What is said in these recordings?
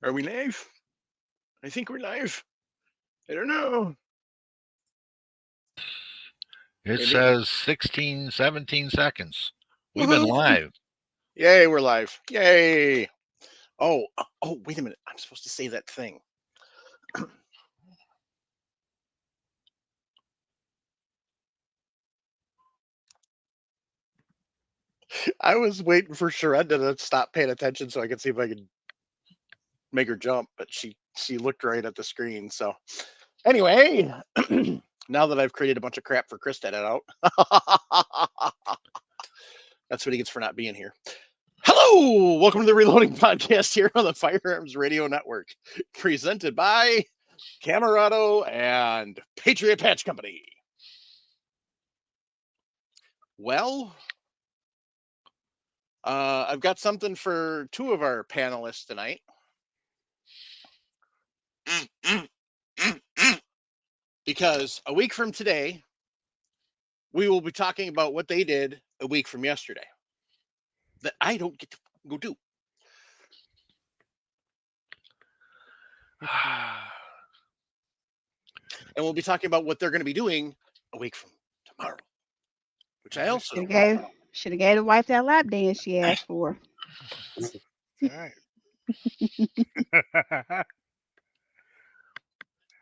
Are we live? I think we're live. I don't know. It Maybe. says 16, 17 seconds. We've been Woohoo! live. Yay, we're live. Yay. Oh, wait a minute. I'm supposed to say that thing. I was waiting for Sharenda to stop paying attention so I could see if I could make her jump, but she looked right at the screen. So anyway, now that I've created a bunch of crap for Chris to edit out, that's what he gets for not being here. Hello, welcome to the Reloading Podcast here on the Firearms Radio Network, presented by Camerado and Patriot Patch Company. Well, I've got something for two of our panelists tonight. Because a week from today, we will be talking about what they did a week from yesterday that I don't get to go do. And we'll be talking about what they're going to be doing a week from tomorrow, which I also should have gave the wife that lap dance she asked for. All right.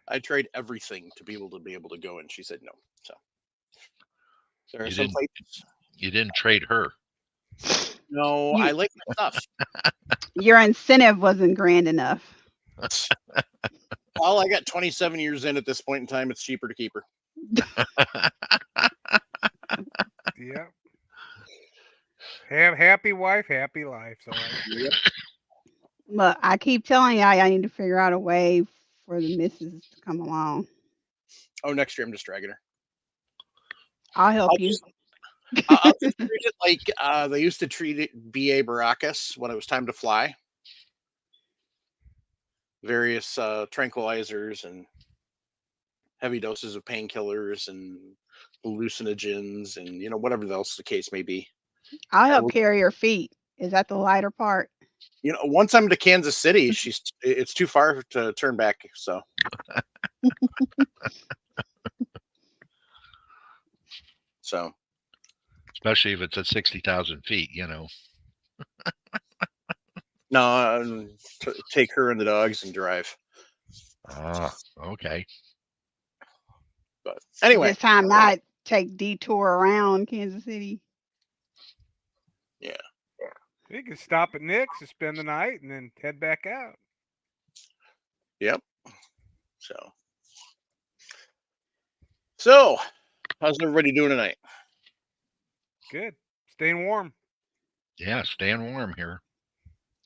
I tried everything to be able to go, and she said no. So there are You some didn't, places. you didn't trade her. No, I like my stuff. Your incentive wasn't grand enough. Well, I got 27 years in at this point in time. It's cheaper to keep her. Yep. Have happy wife, happy life. So Yep. Look, I keep telling y'all, I need to figure out a way for the missus to come along. Oh, next year I'm just dragging her. I'll help you. I'll just treat it like they used to treat it B.A. Baracus when it was time to fly. Various tranquilizers and heavy doses of painkillers and hallucinogens and whatever else the case may be. I'll help carry her feet. Is that the lighter part? Once I'm to Kansas City, it's too far to turn back. So. So. Especially if it's at 60,000 feet, No, take her and the dogs and drive. Ah, okay. But anyway, this time not take detour around Kansas City. Yeah. you can stop at Nick's and spend the night, and then head back out. Yep. So, how's everybody doing tonight? Good. Staying warm. Yeah, staying warm here.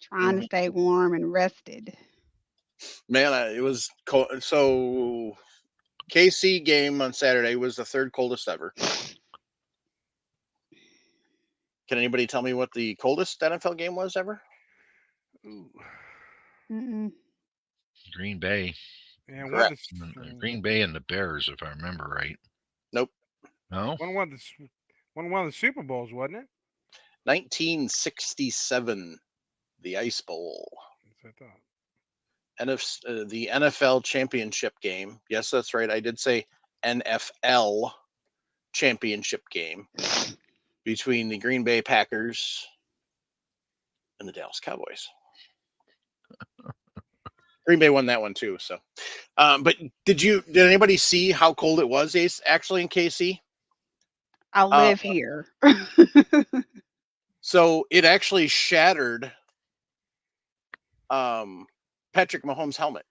Trying to stay warm and rested. Man, it was cold. So, KC game on Saturday was the third coldest ever. Can anybody tell me what the coldest NFL game was ever? Ooh. Green Bay. Yeah, Green Bay and the Bears, if I remember right. Nope. No? One of the Super Bowls, wasn't it? 1967, the Ice Bowl. That's what I thought. The NFL championship game. Yes, that's right. I did say NFL championship game between the Green Bay Packers and the Dallas Cowboys. Green Bay won that one too. So, but did anybody see how cold it was? Ace, actually in KC. I live here. So it actually shattered Patrick Mahomes' helmet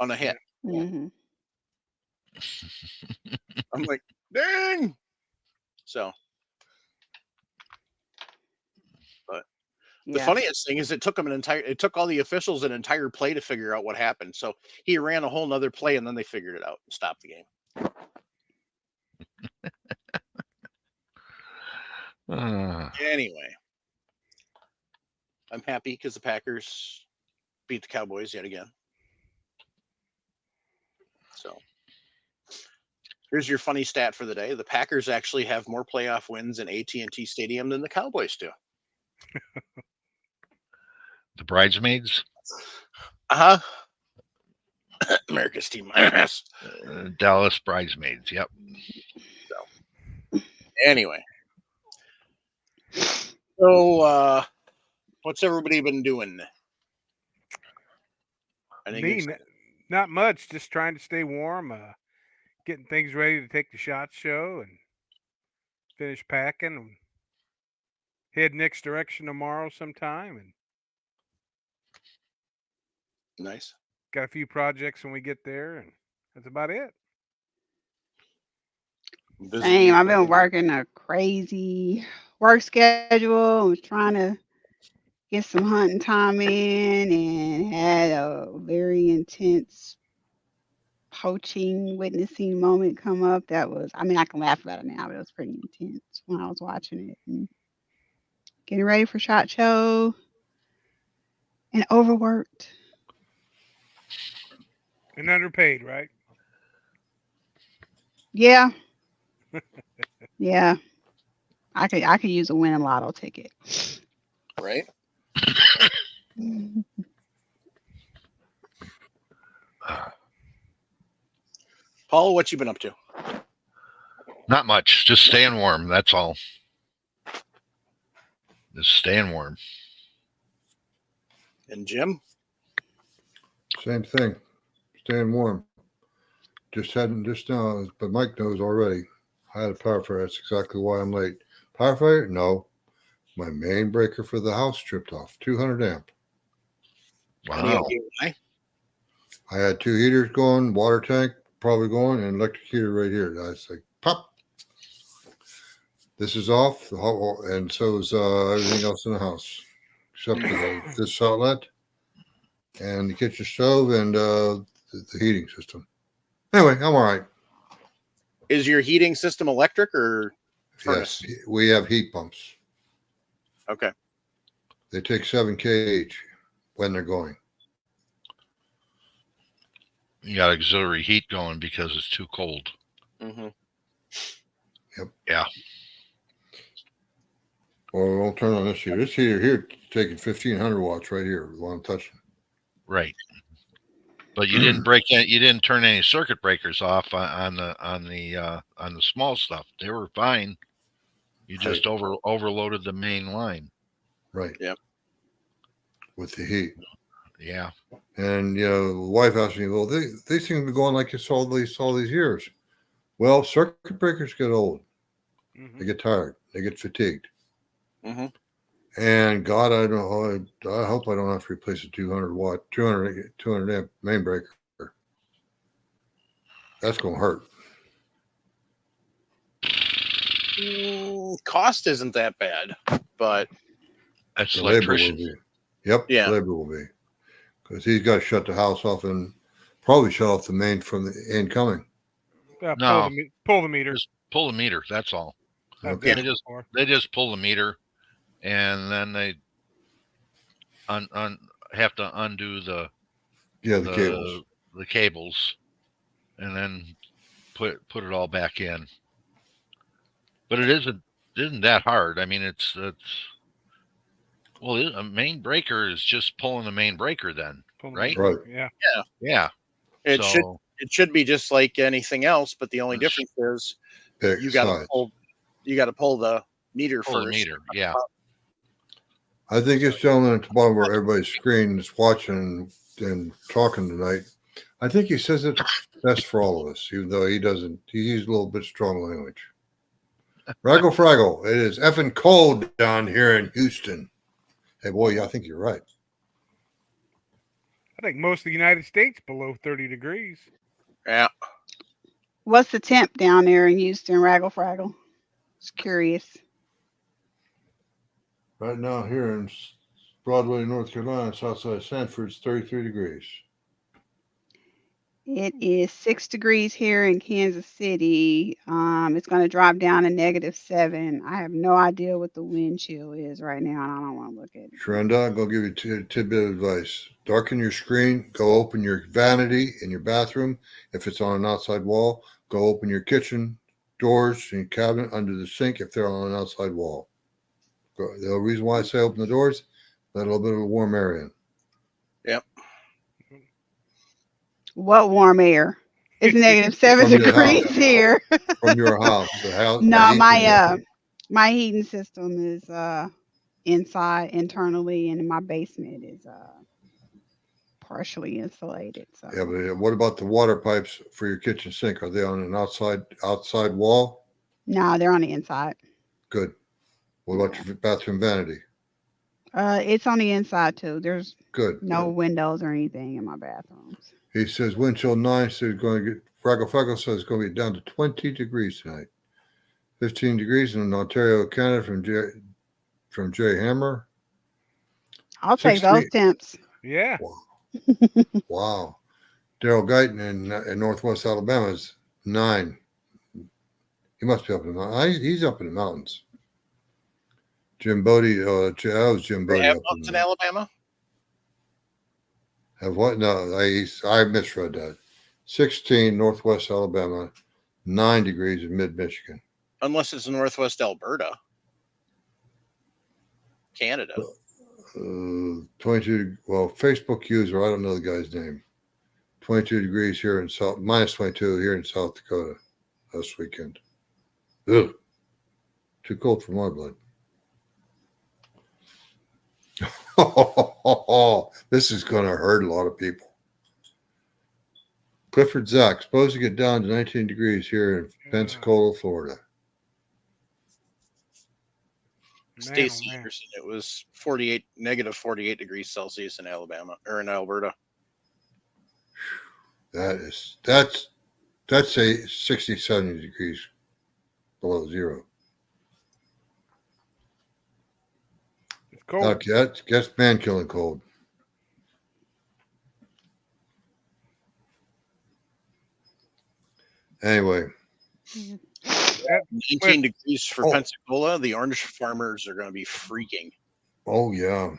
on a hit. Mm-hmm. I'm like, dang. So, but the funniest thing is it took all the officials an entire play to figure out what happened. So he ran a whole nother play and then they figured it out and stopped the game. Anyway, I'm happy because the Packers beat the Cowboys yet again. So here's your funny stat for the day. The Packers actually have more playoff wins in AT&T Stadium than the Cowboys do. The bridesmaids? Uh-huh. America's Team Minus. Dallas Bridesmaids. Yep. Anyway. So, what's everybody been doing? Me, not much. Just trying to stay warm. Getting things ready to take the SHOTshow and finish packing. And head Nick's direction tomorrow sometime. And Nice. got a few projects when we get there, and that's about it. Same. I've been working a crazy work schedule. I was trying to get some hunting time in and had a very intense poaching witnessing moment come up. That was, I mean, I can laugh about it now, but it was pretty intense when I was watching it and getting ready for SHOTshow and overworked. And underpaid, right? Yeah. Yeah. I could use a winning lotto ticket. Right? Paul, what you been up to? Not much. Just staying warm. That's all. Just staying warm. And Jim? Same thing. Staying warm. Just now, but Mike knows already. I had a power failure. That's exactly why I'm late. Power failure? No. My main breaker for the house tripped off. 200 amp. Wow. Why? I had two heaters going, water tank probably going, and electric heater right here. I was like, pop. This is off, and so is everything else in the house, except for this outlet and the kitchen stove and the heating system. Anyway, I'm all right. Is your heating system electric or furnace? Yes, we have heat pumps. Okay. They take 7 kH when they're going. You got auxiliary heat going because it's too cold. Mm-hmm. Yep. Yeah. Well, we'll turn on this heater. This heater here taking 1,500 watts right here while I'm touching. Right. But you didn't break any, you didn't turn any circuit breakers off on the small stuff. They were fine. You just overloaded the main line. Right. Yep. With the heat. Yeah. And the wife asked me, well, they seem to be going like this all these years. Well, circuit breakers get old. Mm-hmm. They get tired. They get fatigued. Mm-hmm. And God, I hope I don't have to replace a 200 amp main breaker. That's going to hurt. Cost isn't that bad, but That's the labor will electrician. be. Yep. Yeah. The labor will be. Because he's got to shut the house off and probably shut off the main from the incoming. No. Pull the meter. Just pull the meter. That's all. Okay. They just pull the meter, and then they have to undo the cables. The cables, and then put it all back in. But it isn't that hard. I mean, it's a main breaker is just pulling the main breaker then, right? Right. Yeah. It should be just like anything else, but the only difference is you got to pull the meter Pull first. the meter, yeah. I think this gentleman at the bottom of everybody's screen is watching and talking tonight. I think he says it best for all of us, even though he doesn't. He uses a little bit strong language. Raggle fraggle. It is effing cold down here in Houston. Hey, boy, I think you're right. I think most of the United States below 30 degrees. Yeah. What's the temp down there in Houston, Raggle Fraggle? Just curious. Right now here in Broadway, North Carolina, Southside Sanford, it's 33 degrees. It is 6 degrees here in Kansas City. It's going to drop down to -7. I have no idea what the wind chill is right now, and I don't want to look at it. Sharenda, I'm going to give you a tidbit of advice. Darken your screen. Go open your vanity in your bathroom. If it's on an outside wall, go open your kitchen doors and your cabinet under the sink if they're on an outside wall. The reason why I say open the doors, let a little bit of warm air in. Yep. What warm air? It's negative 7 From your degrees house. here. From your house. The house. the No, heat- my heating system is inside internally, and my basement is partially insulated. So Yeah, but what about the water pipes for your kitchen sink? Are they on an outside wall? no, they're on the inside. Good. What about your bathroom vanity? It's on the inside too. There's Good. no windows or anything in my bathrooms. He says wind chill 9, so it's going to get Fraggle says it's going to be down to 20 degrees tonight. 15 degrees in Ontario, Canada from Jay Hammer. I'll take those 16 temps. Yeah. Wow. Daryl Guyton in Northwest Alabama is 9. He must be up in the mountains. He's up in the mountains. Jim Bodie, that was Jim They Bodie have up mountains in in Alabama. Have what? No, I misread that. 16 Northwest Alabama, 9 degrees in mid Michigan. Unless it's Northwest Alberta, Canada. 22. Well, Facebook user, I don't know the guy's name. 22 degrees here in minus 22 here in South Dakota this weekend. Ugh. Too cold for my blood. This is going to hurt a lot of people. Clifford Zach, supposed to get down to 19 degrees here in Pensacola, Florida. Stacy Anderson, it was negative 48 degrees Celsius in Alabama or in Alberta. That's a 60, 70 degrees below zero. It's cold. Okay, that's man killing cold. Anyway. 19 degrees for Pensacola. The orange farmers are going to be freaking. Oh yeah.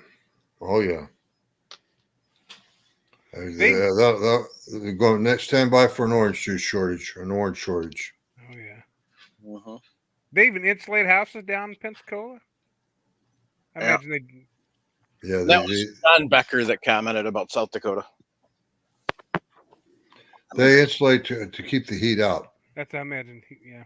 They're going next. Stand by for an orange juice shortage. Oh yeah. Uh-huh. They even insulate houses down in Pensacola. I imagine they. Yeah, that was John Becker that commented about South Dakota. They insulate to keep the heat out. That's I imagine. Yeah.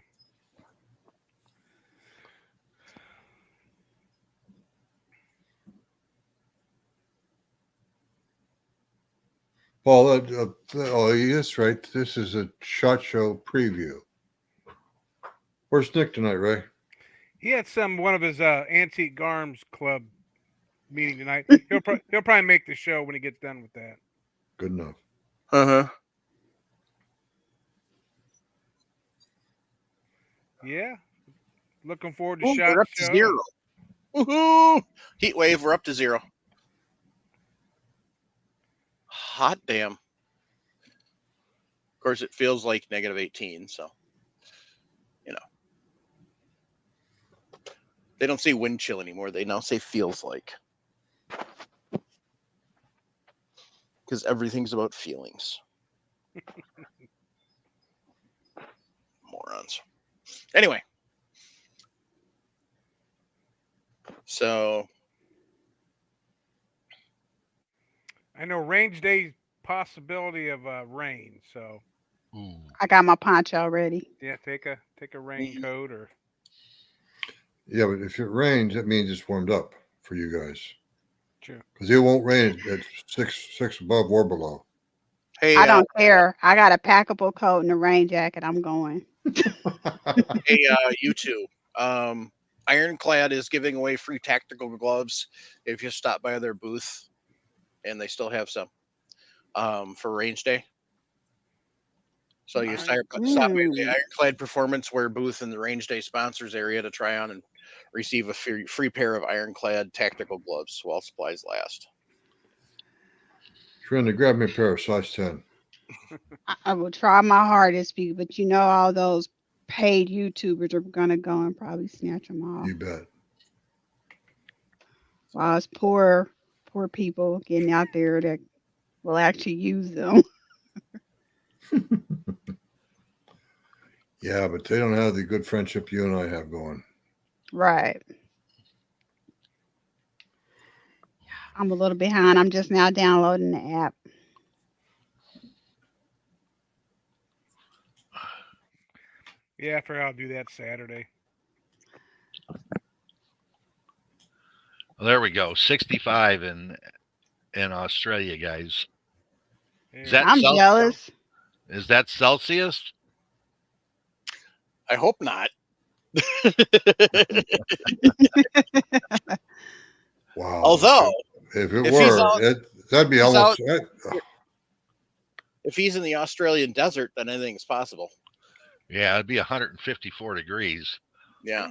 Paul, that's right. This is a SHOT Show preview. Where's Nick tonight, Ray? He had one of his Antique Garms Club meeting tonight. He'll probably make the show when he gets done with that. Good enough. Uh-huh. Yeah. Looking forward to SHOT We're up Show. to 0. Woohoo! Heat wave, we're up to 0. Hot damn. Of course, it feels like negative 18, so they don't say wind chill anymore. They now say feels like. Because everything's about feelings. Morons. Anyway. So. I know range day possibility of rain, so. Ooh. I got my poncho ready. Yeah, take a raincoat or. Yeah, but if it rains, that means it's warmed up for you guys. True. Because it won't rain at six above or below. Hey, I don't care. I got a packable coat and a rain jacket. I'm going. Hey, you two. Ironclad is giving away free tactical gloves if you stop by their booth, and they still have some for range day. So you stop by the Ironclad Performance Wear booth in the range day sponsors area to try on and receive a free pair of Ironclad tactical gloves while supplies last. Trying to grab me a pair of size 10. I will try my hardest, but you know all those paid YouTubers are gonna go and probably snatch them off. You bet. While it's poor people getting out there that will actually use them. Yeah, but they don't have the good friendship you and I have going. Right. I'm a little behind. I'm just now downloading the app. Yeah, I forgot I'll do that Saturday. Well, there we go. 65 in Australia, guys. Is that I'm jealous. Is that Celsius? I hope not. Wow. Although, if it if he's were, out- that'd be he's almost. if he's in the Australian desert, then anything's possible. Yeah, it'd be 154 degrees. Yeah.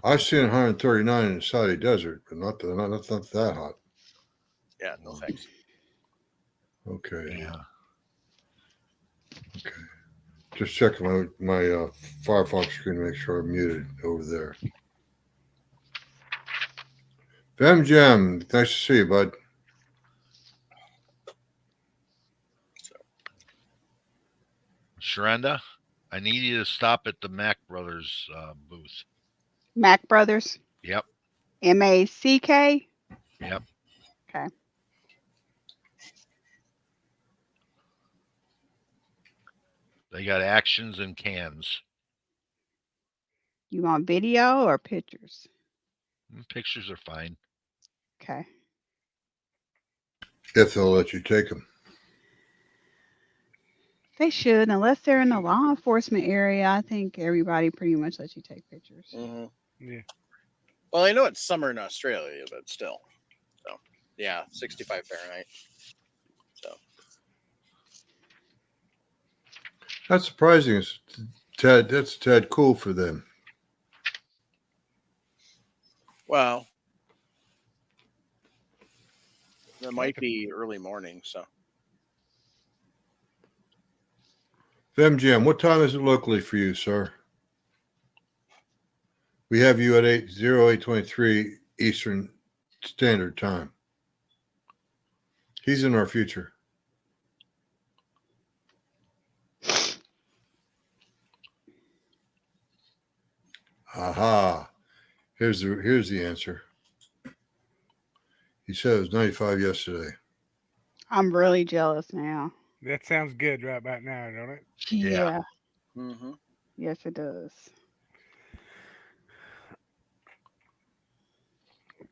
I've seen 139 in the Saudi desert, but not that hot. Yeah. No thanks. Okay. Yeah. Okay. Just checking my Firefox screen to make sure I'm muted over there. Fem Jam, nice to see you, bud. Sharenda, I need you to stop at the Mac Brothers booth. Mac Brothers. Yep. MACK. Yep. Okay. They got actions and cans. You want video or pictures? Pictures are fine. Okay. If they'll let you take them. They should, unless they're in the law enforcement area. I think everybody pretty much lets you take pictures. Mm-hmm. Yeah. Well, I know it's summer in Australia, but still. So, yeah, 65 Fahrenheit. So. That's surprising. It's Ted. That's Ted cool for them. Well, it might be early morning, so. Fem Jam, what time is it locally for you, sir? We have you at 8:23 Eastern Standard Time. He's in our future. Aha. Here's the answer. He said it was 95 yesterday. I'm really jealous now. That sounds good right about now, don't it? Yeah. Mm-hmm. Yes, it does.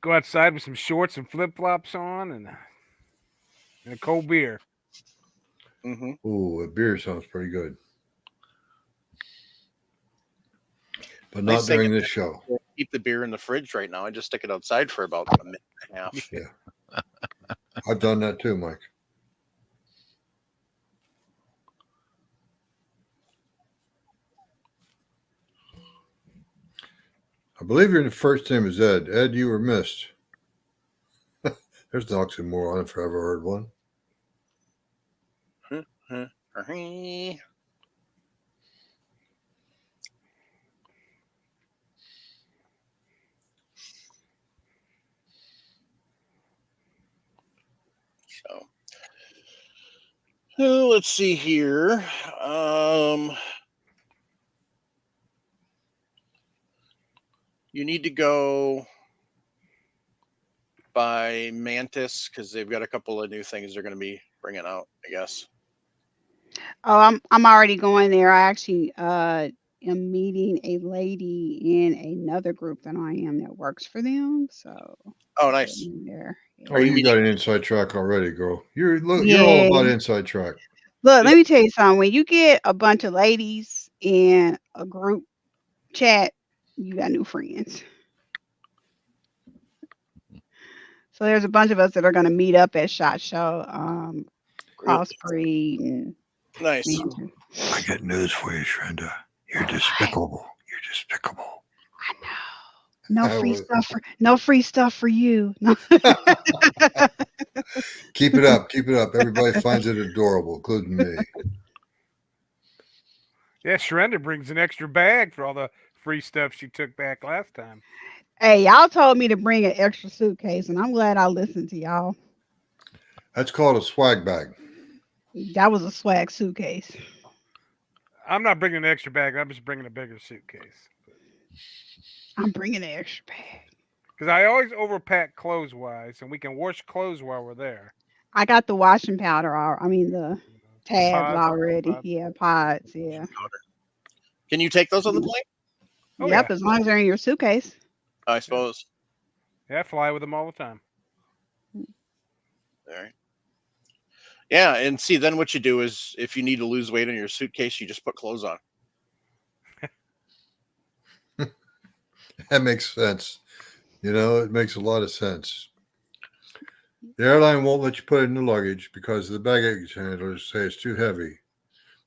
Go outside with some shorts and flip flops on and a cold beer. Mm-hmm. Ooh, a beer sounds pretty good. But Nice not thing during is this show. Keep the beer in the fridge right now. I just stick it outside for about a minute and a half. Yeah. I've done that too, Mike. I believe your first name is Ed. Ed, you were missed. There's an oxymoron if I ever heard one. So, let's see here. You need to go by Mantis because they've got a couple of new things they're going to be bringing out, I guess. Oh, I'm already going there. I actually am meeting a lady in another group that I am that works for them. So Oh, nice. getting there. Yeah. Oh, you got an inside track already, girl. You're all Yeah. about inside track. Look, let me tell you something. When you get a bunch of ladies in a group chat, you got new friends. So there's a bunch of us that are going to meet up at SHOTshow, Crossbreed, and Nice. Mansion. I got news for you, Shrenda. You're despicable. You're despicable. I know. No free stuff for you. No. Keep it up. Keep it up. Everybody finds it adorable, including me. Yeah, Sharenda brings an extra bag for all the free stuff she took back last time. Hey, y'all told me to bring an extra suitcase, and I'm glad I listened to y'all. That's called a swag bag. That was a swag suitcase. I'm not bringing an extra bag. I'm just bringing a bigger suitcase. I'm bringing an extra bag. Because I always overpack clothes-wise, and we can wash clothes while we're there. I got the washing powder. The tabs Pods, already. pods. Yeah, pods. Yeah. Can you take those on the plane? Oh, Yep, yeah. as long as they're in your suitcase. I suppose. Yeah, I fly with them all the time. All right. Yeah, and see, then what you do is, if you need to lose weight in your suitcase, you just put clothes on. That makes sense. You know, it makes a lot of sense. The airline won't let you put it in the luggage because the baggage handlers say it's too heavy.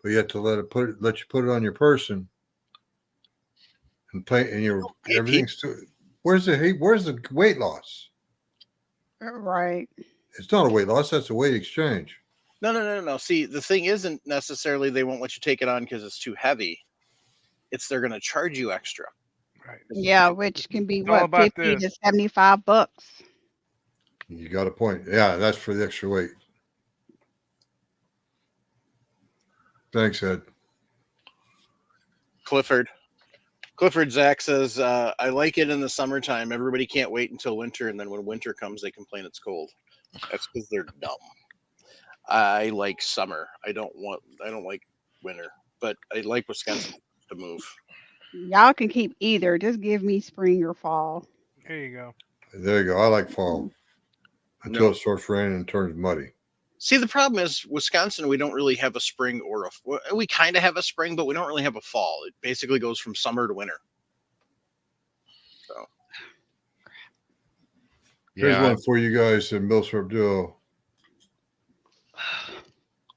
But you have to let you put it on your person and play and your everything's too. Where's the weight loss? Right. It's not a weight loss, that's a weight exchange. No. See, the thing isn't necessarily they won't let you take it on because it's too heavy. It's they're going to charge you extra. Right. Yeah, which can be It's all what, about 50 this. to $75. You got a point. Yeah, that's for the extra weight. Thanks, Ed. Clifford Zach says, I like it in the summertime. Everybody can't wait until winter, and then when winter comes, they complain it's cold. That's because they're dumb. I like summer. I don't like winter, but I like Wisconsin to move. Y'all can keep either. Just give me spring or fall. There you go. There you go. I like fall until No. it starts raining and turns muddy. See, the problem is Wisconsin, we don't really have a spring we kind of have a spring, but we don't really have a fall. It basically goes from summer to winter. So Here's Yeah, one for you guys in Millthorpe Duo.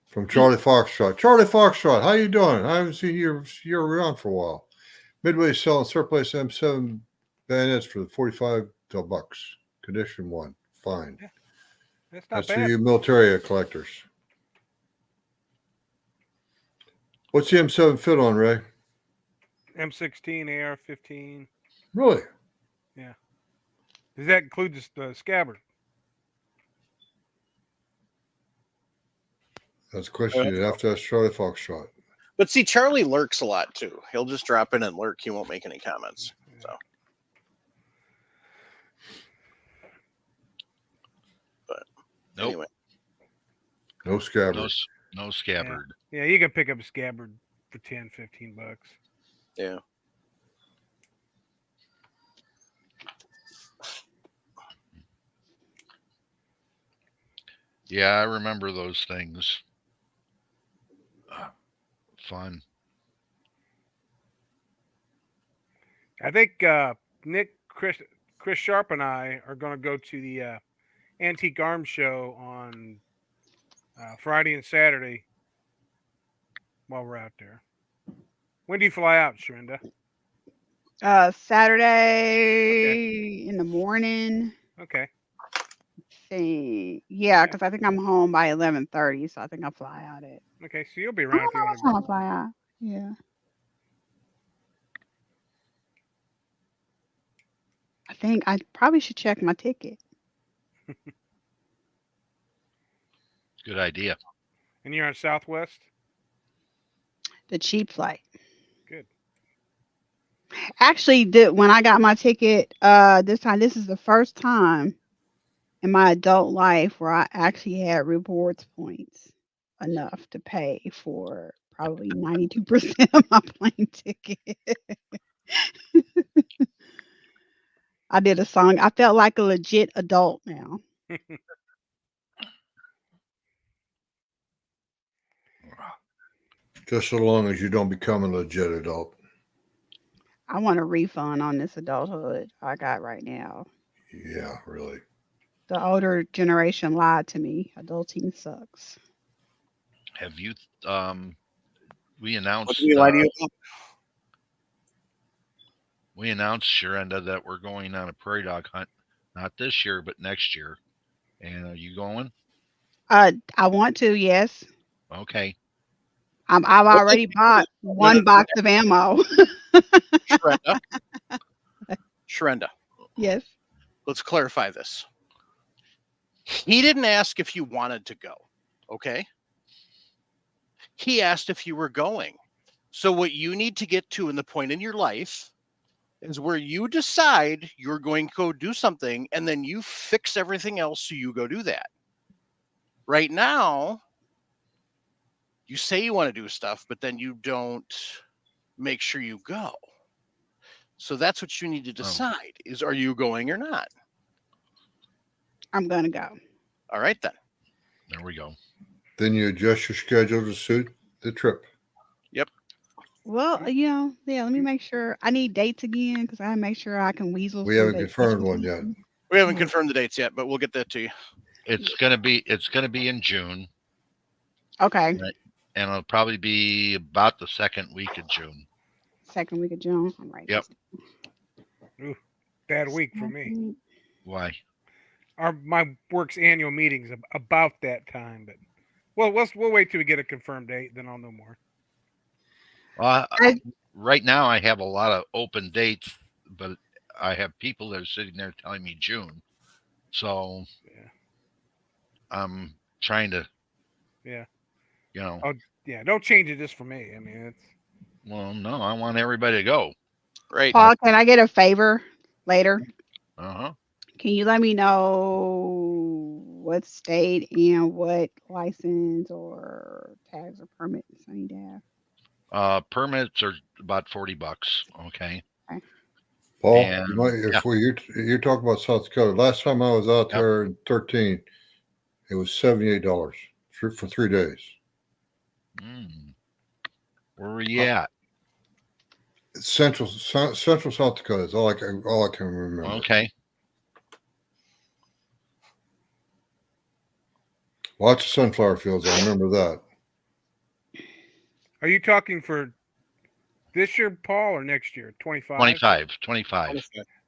From Charlie Foxtrot. Charlie Foxtrot, how you doing? I haven't seen you. You're around for a while. Midway selling surplus M7 bayonets for $45 bucks. Condition 1. Fine. That's not That's for bad. you military collectors. What's the M7 fit on, Ray? M16, AR-15. Really? Does that include the scabbard? That's a question you'd have to ask Charlie Foxtrot. but see, Charlie lurks a lot too. He'll just drop in and lurk. He won't make any comments. So nope, anyway. No scabbard. no scabbard. Yeah, you can pick up a scabbard for 10, 15 bucks. Yeah. Yeah, I remember those things. Fun. I think Nick, Chris Sharp, and I are going to go to the Antique Arms Show on Friday and Saturday while we're out there. When do you fly out, Sharinda? Saturday in the morning. Okay. Yeah, because I think I'm home by 11:30, so I think I'll fly out at. Okay, so you'll be I around don't if you know want what to time go. I'll fly out. Yeah. I think I probably should check my ticket. Good idea. And you're on Southwest? The cheap flight. Good. Actually, when I got my ticket this time, this is the first time in my adult life where I actually had rewards points enough to pay for probably 92% of my plane ticket. I did a song. I felt like a legit adult now. Just so long as you don't become a legit adult. I want a refund on this adulthood I got right now. Yeah, really. The older generation lied to me. Adulting sucks. Have you? We What announced. did we lie to you about? We announced, Sharinda, that we're going on a prairie dog hunt, not this year, but next year. And are you going? I want to, yes. Okay. I've already bought one box of ammo. Shrenda, Yes. let's clarify this. He didn't ask if you wanted to go, okay? He asked if you were going. So what you need to get to in the point in your life is where you decide you're going to go do something, and then you fix everything else so you go do that. Right now, you say you want to do stuff, but then you don't make sure you go. So that's what you need to decide: is are you going or not? I'm gonna go. All right then. There we go. Then you adjust your schedule to suit the trip. Well, yeah. Let me make sure. I need dates again because I make sure I can weasel We some haven't confirmed one yet. vacation. We haven't Yeah. confirmed the dates yet, but we'll get that to you. It's gonna be in June, Okay. right? And it'll probably be about the second week of June. Second week of June. I'm right. Yep. Ooh, bad week for me. Why? My work's annual meetings about that time, but we'll wait till we get a confirmed date, then I'll know more. Right now, I have a lot of open dates, but I have people that are sitting there telling me June. So Yeah. I'm trying to, Yeah. Oh, yeah. Don't change it just for me. I mean, it's. Well, no, I want everybody to go. Right. Paul, can I get a favor later? Uh-huh. Can you let me know what state and what license or tags or permits I need to have? Permits are about $40. Okay. Paul, And- you might, if you're talking about South Dakota. Last time I was out Yep. there in 13, it was $78 for 3 days. Where were you at? Central South Dakota is all I can remember. Okay. Lots of sunflower fields. I remember that. Are you talking for this year, Paul, or next year? 25? 25.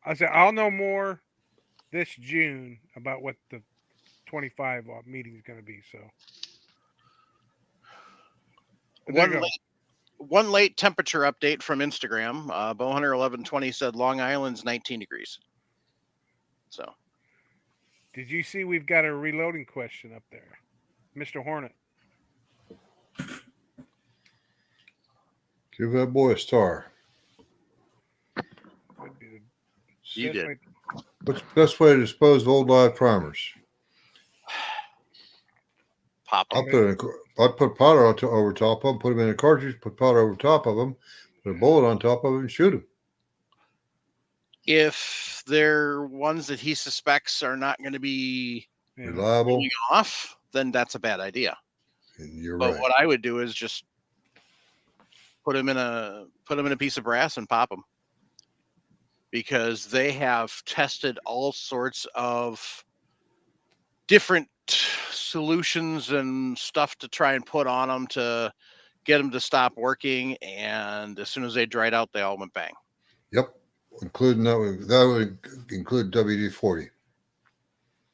I said I'll know more this June about what the 25 meeting is going to be. So But there you go. One late temperature update from Instagram. Bowhunter 1120 said Long Island's 19 degrees. So Did you see we've got a reloading question up there, Mr. Hornet? Give that boy a star. Would be the You best did. way- What's the best way to dispose of old live primers? pop I'll them. put powder over top of them, put them in a cartridge, put powder over top of them, put a bullet on top of them, and shoot them. If they're ones that he suspects are not going to be Yeah. Reliable. going off, then that's a bad idea. And you're But right. what I would do is just put them in a piece of brass and pop them, because they have tested all sorts of different solutions and stuff to try and put on them to get them to stop working. And as soon as they dried out, they all went bang. Yep. Including that would include WD-40.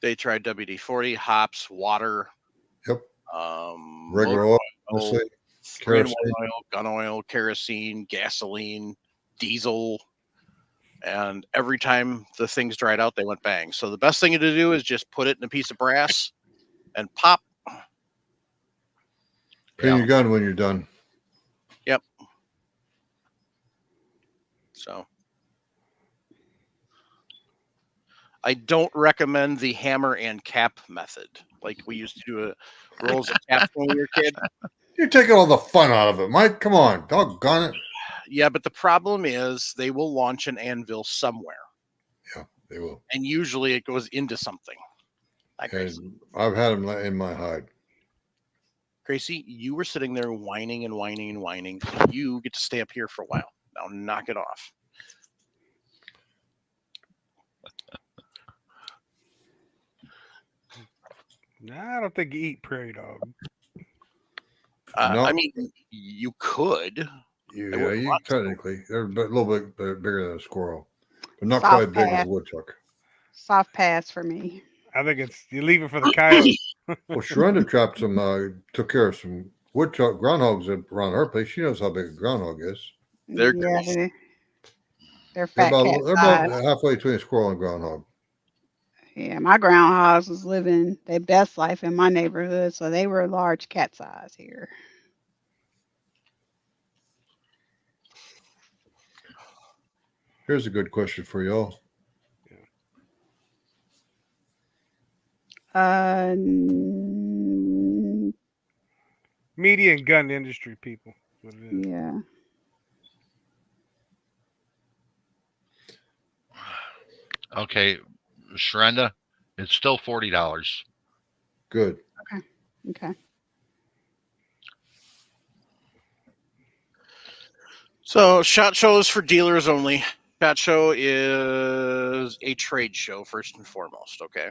They tried WD-40, hops, water, Yep. motor Regular oil, honestly, 3-in-1 kerosene. oil, gun oil, kerosene, gasoline, diesel. And every time the things dried out, they went bang. So the best thing to do is just put it in a piece of brass and pop. Clean your gun when you're done. Yep. So I don't recommend the hammer and cap method like we used to do rolls of caps when we were a kid. You're taking all the fun out of it, Mike. Come on, doggone it. Yeah, but the problem is they will launch an anvil somewhere. Yeah, they will. And usually it goes into something. And I've had them in my hide. Gracie, you were sitting there whining and whining and whining. You get to stay up here for a while. Now knock it off. Nah, I don't think you eat prairie dog. No. I mean, you could. You technically, they're a little bit bigger than a squirrel, but not Soft quite big as pass. a woodchuck. Soft pass for me. I think it's you leave it for the coyote. Well, Sharonda trapped took care of some woodchuck groundhogs around her place. She knows how big a groundhog is. They're they're They're fat about, cat they're about size. halfway between a squirrel and a groundhog. Yeah, my groundhogs was living their best life in my neighborhood, so they were large cat size here. Here's a good question for y'all. Media and gun industry people. What it is. Yeah. Okay, Shrenda, it's still $40. Good. Okay. So SHOT Show is for dealers only. SHOT Show is a trade show first and foremost. Okay.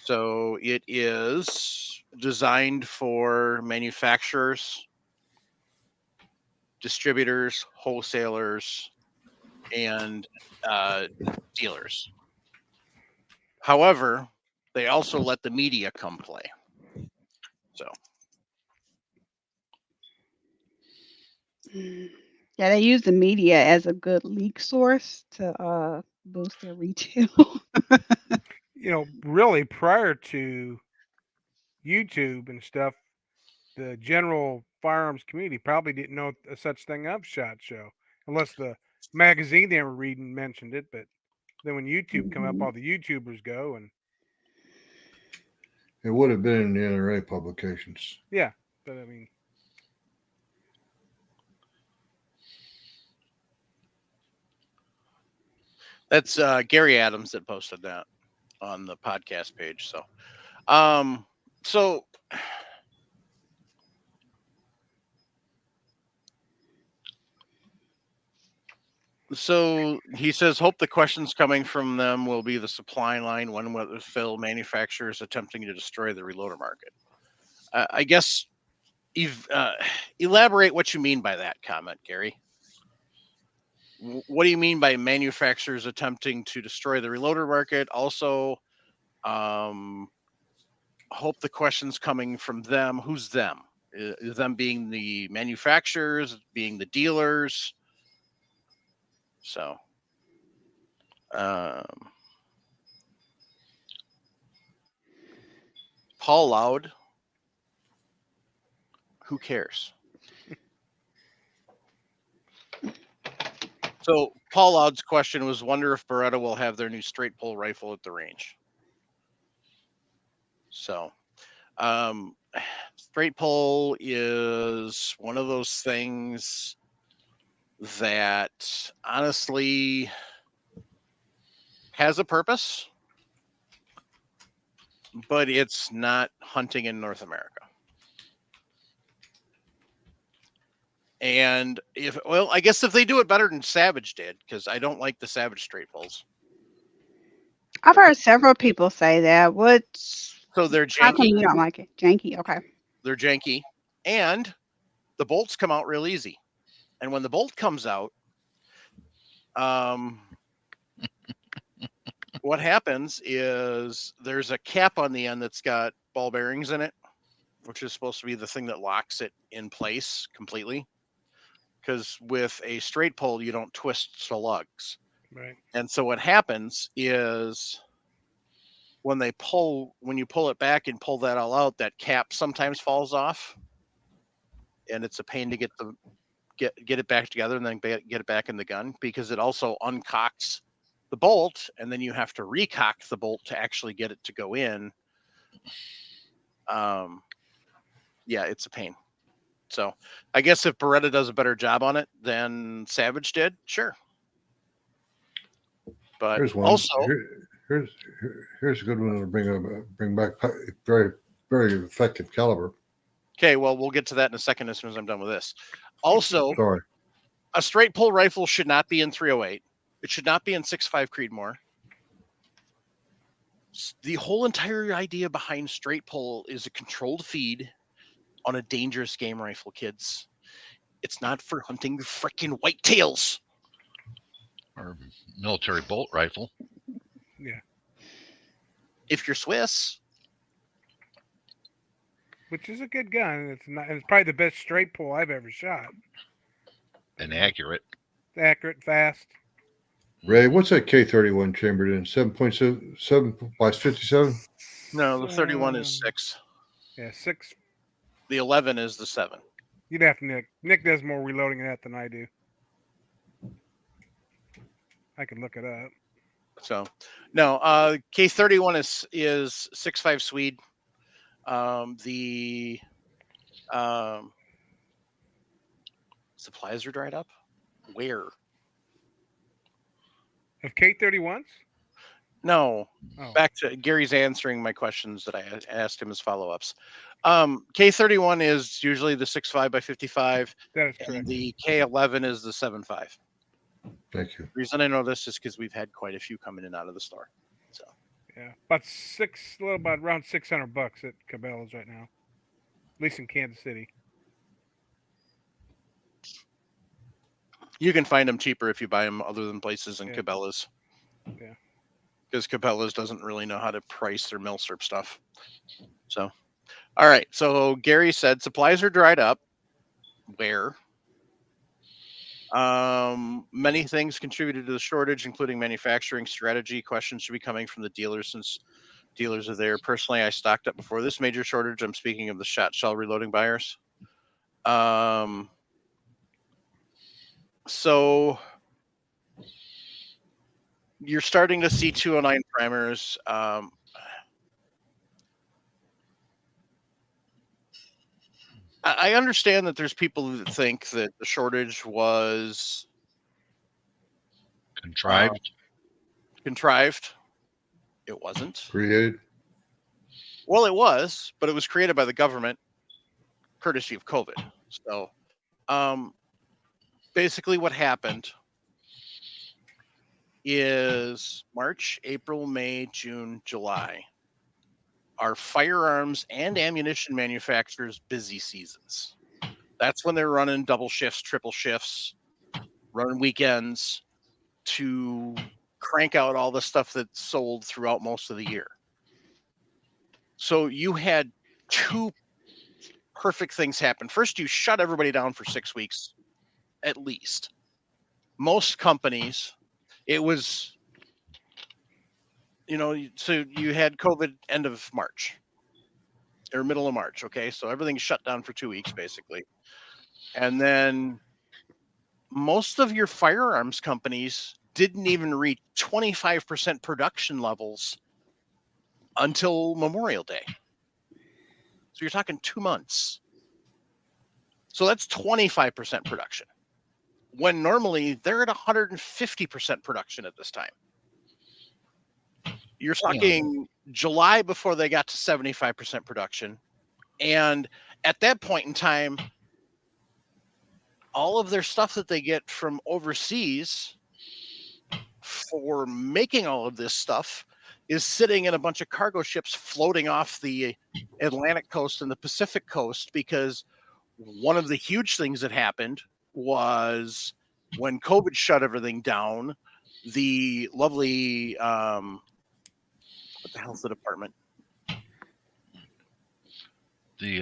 So it is designed for manufacturers, distributors, wholesalers, and dealers. However, they also let the media come play. So Yeah, they use the media as a good leak source to boost their retail. You know, really prior to YouTube and stuff, the general firearms community probably didn't know a such thing of SHOT Show, unless the magazine they were reading mentioned it. But then when YouTube come up, Mhm. all the YouTubers go, and It would have been in the NRA publications. yeah. But I mean, that's Gary Adams that posted that on the podcast page. So, so So he says, hope the questions coming from them will be the supply line when will fill manufacturers attempting to destroy the reloader market. I guess elaborate what you mean by that comment, Gary. What do you mean by manufacturers attempting to destroy the reloader market? Also, hope the questions coming from them. Who's them? Is them being the manufacturers, being the dealers? So, Paul Loud, who cares? So Paul Loud's question was, wonder if Beretta will have their new straight pull rifle at the range. So straight pull is one of those things that honestly has a purpose, but it's not hunting in North America. And I guess if they do it better than Savage did, because I don't like the Savage straight pulls. I've heard several people say that. So they're How come janky. you don't like it? Janky. Okay. They're janky, and the bolts come out real easy. And when the bolt comes out, what happens is there's a cap on the end that's got ball bearings in it, which is supposed to be the thing that locks it in place completely. Because with a straight pull, you don't twist the lugs. right. And so what happens is when you pull it back and pull that all out, that cap sometimes falls off. And it's a pain to get it back together and then get it back in the gun, because it also uncocks the bolt, and then you have to recock the bolt to actually get it to go in. Yeah, it's a pain. So I guess if Beretta does a better job on it than Savage did, sure. But Here's one. also, Here's a good one to bring back. Very, very effective caliber. okay, well, we'll get to that in a second as soon as I'm done with this. Also, Sorry. a straight pull rifle should not be in 308. It should not be in 6.5 Creedmoor. The whole entire idea behind straight pull is a controlled feed on a dangerous game rifle, kids. It's not for hunting freaking whitetails or military bolt rifle. Yeah. If you're Swiss. Which is a good gun. It's not. It's probably the best straight pull I've ever shot. And accurate. Accurate, fast. Ray, what's that K31 chambered in? 7.7 by 57? No, the 31 is 6. Yeah, 6. The 11 is the 7. You'd have to Nick. Nick does more reloading of that than I do. I can look it up. So, no, K31 is 6.5 Swede. The Supplies are dried up. Where? Of K31s? No. Oh, Back to Gary's answering my questions that I asked him as follow-ups. K31 is usually the 6.5 by 55, that is and correct. the K11 is the 7.5. Thank you. The reason I know this is because we've had quite a few come in and out of the store. So Yeah, about around $600 at Cabela's right now, at least in Kansas City. you can find them cheaper if you buy them other than places in Yeah. Cabela's. Yeah. Because Cabela's doesn't really know how to price their milsurp stuff. So, all right. So Gary said supplies are dried up. Where? Many things contributed to the shortage, including manufacturing strategy. Questions should be coming from the dealers since dealers are there. Personally, I stocked up before this major shortage. I'm speaking of the SHOTshow reloading buyers. So you're starting to see 209 primers. I understand that there's people that think that the shortage was Contrived. contrived. It wasn't. Created. Well, it was, but it was created by the government, courtesy of COVID. So, basically, what happened is March, April, May, June, July are firearms and ammunition manufacturers' busy seasons. That's when they're running double shifts, triple shifts, running weekends to crank out all the stuff that's sold throughout most of the year. So you had two perfect things happen. First, you shut everybody down for 6 weeks, at least. Most companies, it was, so you had COVID end of March or middle of March. Okay. So everything's shut down for 2 weeks, basically. And then most of your firearms companies didn't even reach 25% production levels until Memorial Day. So you're talking 2 months. So that's 25% production. When normally they're at 150% production at this time. You're talking July before they got to 75% production. And at that point in time, all of their stuff that they get from overseas for making all of this stuff is sitting in a bunch of cargo ships floating off the Atlantic coast and the Pacific coast, because one of the huge things that happened was when COVID shut everything down, the lovely, what the hell's the department? The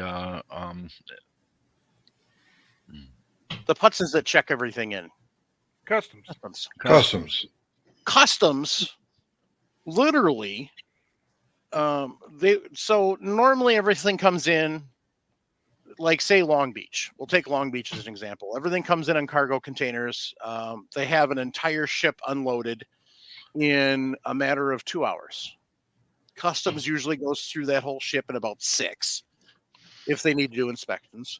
The putzes that check everything in. Customs. Customs, literally, so normally everything comes in, like say Long Beach. We'll take Long Beach as an example. Everything comes in on cargo containers. They have an entire ship unloaded in a matter of 2 hours. Customs usually goes through that whole ship in about 6 if they need to do inspections.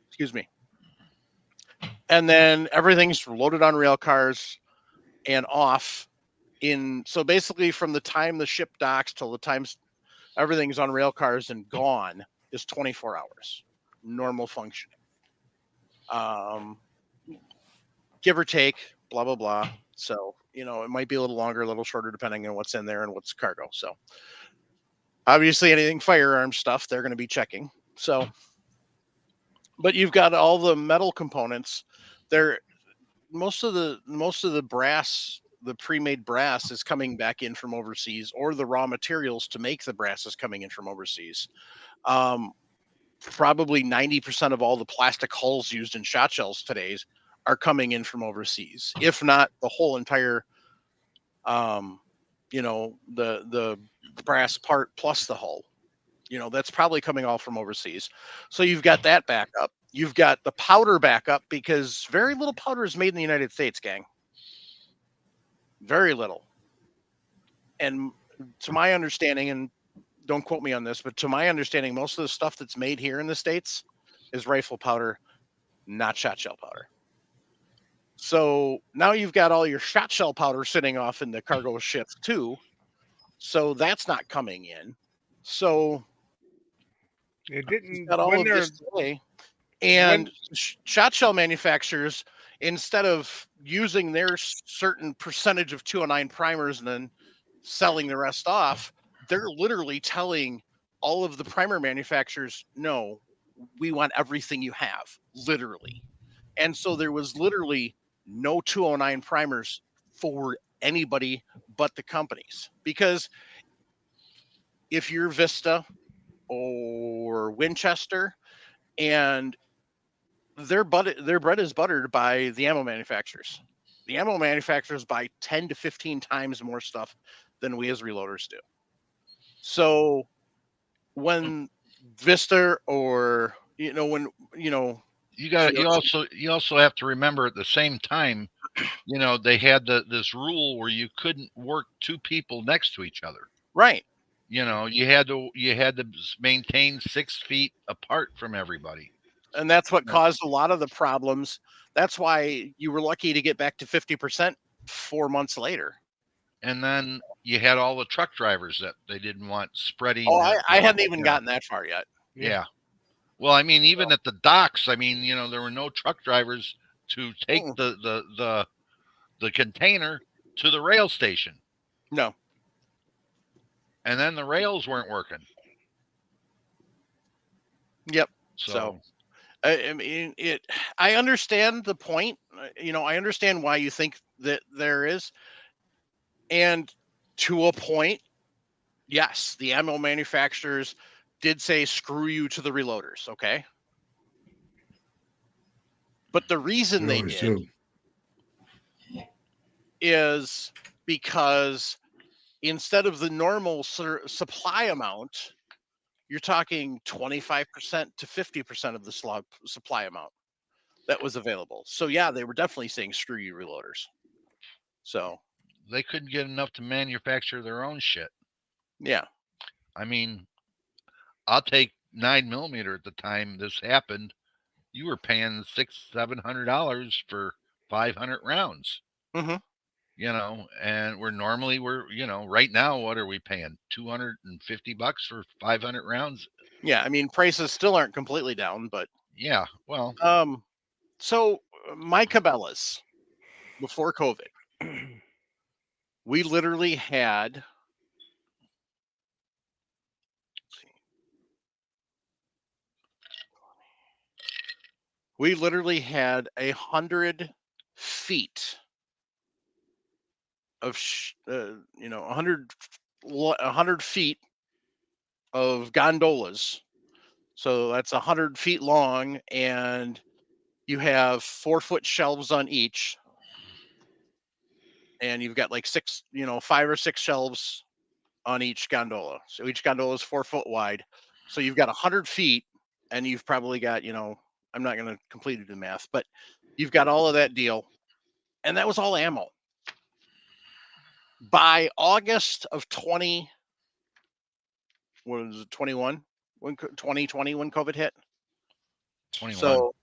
Excuse me. And then everything's loaded on rail cars and off so basically from the time the ship docks till the time everything's on rail cars and gone is 24 hours normal functioning, give or take, blah blah blah. So it might be a little longer, a little shorter, depending on what's in there and what's cargo. So obviously anything firearm stuff they're going to be checking. So, but you've got all the metal components there. Most of the brass, the pre-made brass, is coming back in from overseas, or the raw materials to make the brass is coming in from overseas. Probably 90% of all the plastic hulls used in shot shells today are coming in from overseas, if not the whole entire, the brass part plus the hull. That's probably coming all from overseas. So you've got that backup. You've got the powder backup, because very little powder is made in the United States, gang. Very little. And to my understanding, and don't quote me on this, but to my understanding, most of the stuff that's made here in the States is rifle powder, not shot shell powder. So now you've got all your shot shell powder sitting off in the cargo ships too. So that's not coming in. So It you've didn't got all when of they're this delay. And shot shell manufacturers, instead of using their certain percentage of 209 primers and then selling the rest off, they're literally telling all of the primer manufacturers, no, we want everything you have, literally. And so there was literally no 209 primers for anybody but the companies. Because if you're Vista or Winchester, and their bread is buttered by the ammo manufacturers. The ammo manufacturers buy 10 to 15 times more stuff than we as reloaders do. So when Vista or when you also have to remember at the same time, they had this rule where you couldn't work two people next to each other. Right. You had to maintain 6 feet apart from everybody. And that's what caused a lot of the problems. That's why you were lucky to get back to 50% 4 months later. And then you had all the truck drivers that they didn't want spreading. Oh, I hadn't even gotten that far yet. Yeah. Well, I mean, even at the docks, I mean, there were no truck drivers to take the container to the rail station. No. And then the rails weren't working. Yep. So I mean, I understand the point. I understand why you think that there is. And to a point, yes, the ammo manufacturers did say, screw you to the reloaders. Okay. But the reason they did is because instead of the normal supply amount, you're talking 25% to 50% of the supply amount that was available. So yeah, they were definitely saying, screw you reloaders. So they couldn't get enough to manufacture their own shit. Yeah. I mean, I'll take 9mm at the time this happened. You were paying $600-700 for 500 rounds. Mm-hmm. And we're right now, what are we paying? $250 for 500 rounds? Yeah, I mean, prices still aren't completely down, but yeah, well, so my Cabela's before COVID, we literally had we literally had 100 feet of 100 feet of gondolas. So that's 100 feet long, and you have 4-foot shelves on each, and you've got like 5 or 6 shelves on each gondola. So each gondola is 4 foot wide. So you've got 100 feet, and you've probably got, I'm not going to completely do the math, but you've got all of that deal, and that was all ammo. By August of 2021, when 2020, when COVID hit. 21. So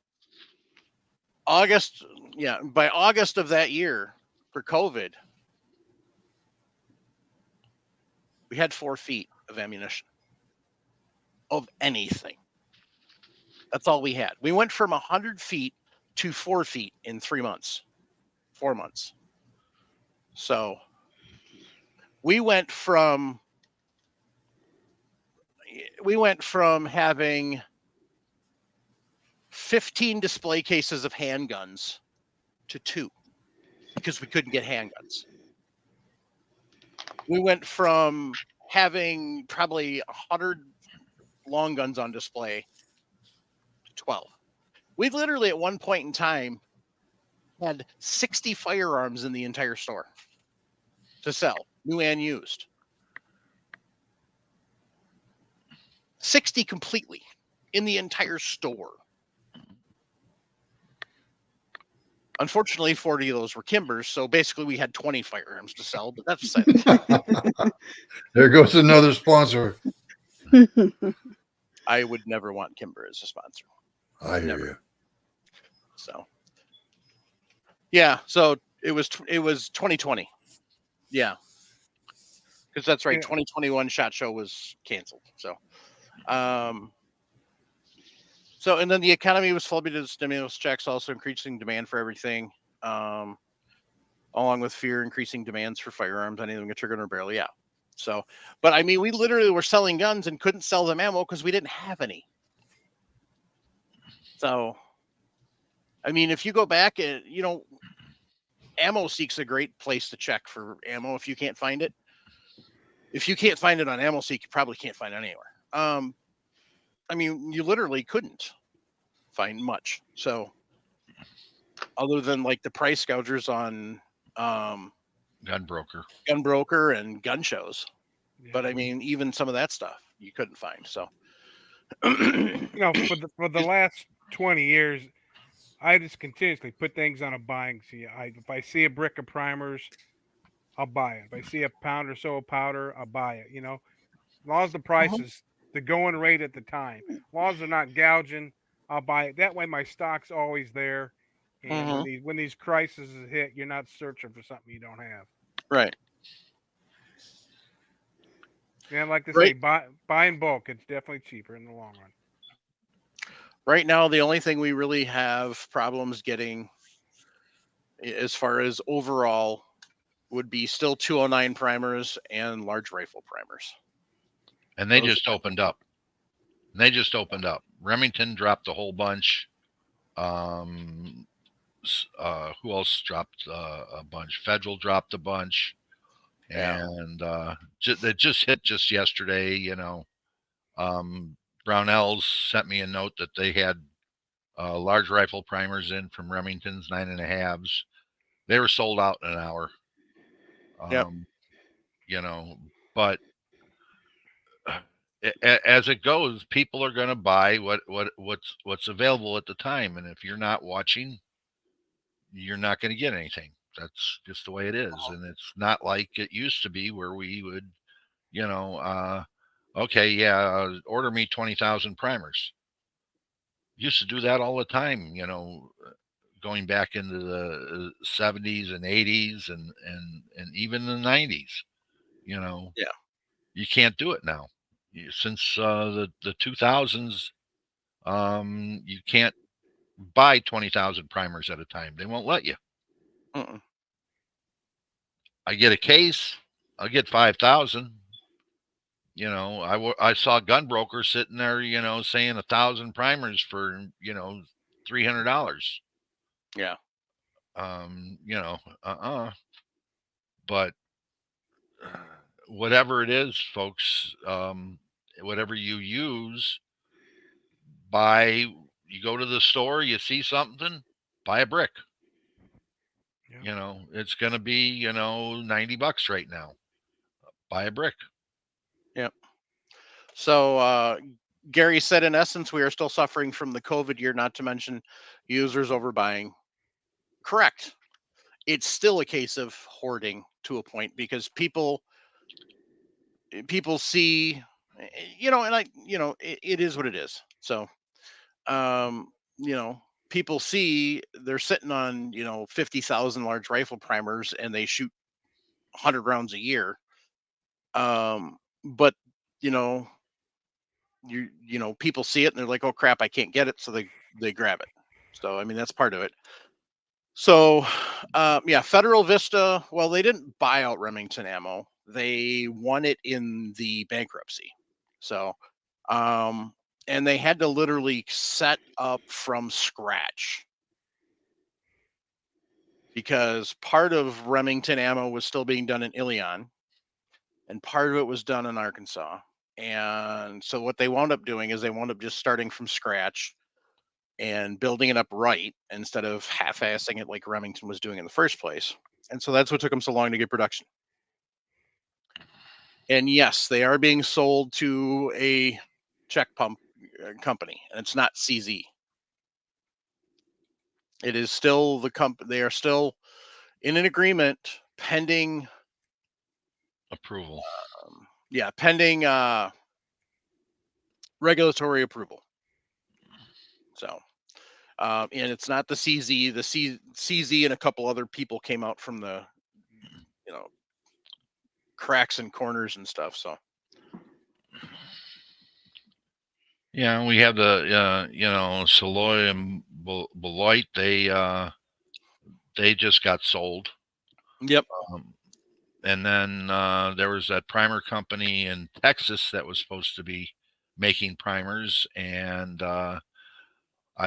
by August of that year for COVID, we had 4 feet of ammunition of anything. That's all we had. We went from 100 feet to 4 feet in 3 months, 4 months. So we went from having 15 display cases of handguns to 2 because we couldn't get handguns. We went from having probably 100 long guns on display to 12. We literally at one point in time had 60 firearms in the entire store to sell, new and used. 60 completely in the entire store. Unfortunately, 40 of those were Kimbers, so basically we had 20 firearms to sell, but that's beside the point. There goes another sponsor. I would never want Kimber as a sponsor. I hear Never. you. So, yeah. So it was 2020. Yeah, because that's right. Yeah. 2021 SHOT Show was canceled. Um, so and then the economy was flooded with stimulus checks, also increasing demand for everything. Along with fear, increasing demands for firearms, anything a trigger or barrel. Yeah. So, but I mean, we literally were selling guns and couldn't sell them ammo because we didn't have any. So, I mean, if you go back and Ammo Seek's a great place to check for ammo if you can't find it. If you can't find it on Ammo Seek, you probably can't find it anywhere. I mean, you literally couldn't find much. So, other than like the price gougers on Gunbroker. Gunbroker and gun shows, Yeah. but I mean, even some of that stuff you couldn't find. So, For the last 20 years, I just continuously put things on a buying. If I see a brick of primers, I'll buy it. If I see a pound or so of powder, I'll buy it. As long as the price is the going rate at the time, as long as they're not gouging, I'll buy it. That way, my stock's always there. And when these crises hit, you're not searching for something you don't have. right. And like to Right. say, buy in bulk. It's definitely cheaper in the long run. Right now, the only thing we really have problems getting as far as overall would be still 209 primers and large rifle primers. And they Those just opened up. Remington dropped a whole bunch. Who else dropped a bunch? Federal dropped a bunch. Yeah. And they just hit just yesterday. Brownells sent me a note that they had large rifle primers in from Remington's 9.5s. They were sold out in an hour. Yep. But as it goes, people are going to buy what's available at the time, and if you're not watching, you're not going to get anything. That's just the way it is, and it's not like it used to be where we would, okay, yeah, order me 20,000 primers. Used to do that all the time, going back into the 70s and 80s and even the 90s. Yeah. You can't do it now. Since the 2000s, you can't buy 20,000 primers at a time. They won't let you. Mm-mm. I get a case, I'll get 5,000. I saw Gunbroker sitting there, saying 1,000 primers for $300. Yeah. But whatever it is, folks, whatever you use, you go to the store, you see something, buy a brick. Yeah. It's going to be, $90 right now. Buy a brick. Yep. So Gary said, in essence, we are still suffering from the COVID year, not to mention users overbuying. Correct. It's still a case of hoarding to a point because people see, and it is what it is. So, people see they're sitting on 50,000 large rifle primers and they shoot 100 rounds a year. But you know, people see it and they're like, oh crap, I can't get it, so they grab it. So I mean, that's part of it. So yeah, Federal Vista, well, they didn't buy out Remington Ammo, they won it in the bankruptcy. So and they had to literally set up from scratch because part of Remington Ammo was still being done in Ilion and part of it was done in Arkansas. And so what they wound up doing is they wound up just starting from scratch and building it up right instead of half-assing it like Remington was doing in the first place. And so that's what took them so long to get production. And yes, they are being sold to a check pump company, and it's not CZ. It is still the company. They are still in an agreement pending approval. pending regulatory approval. So, and it's not the CZ. The CZ and a couple other people came out from the, cracks and corners and stuff. So, Yeah, we have the Saloy and Beloit. They just got sold. yep. And then there was that primer company in Texas that was supposed to be making primers, and I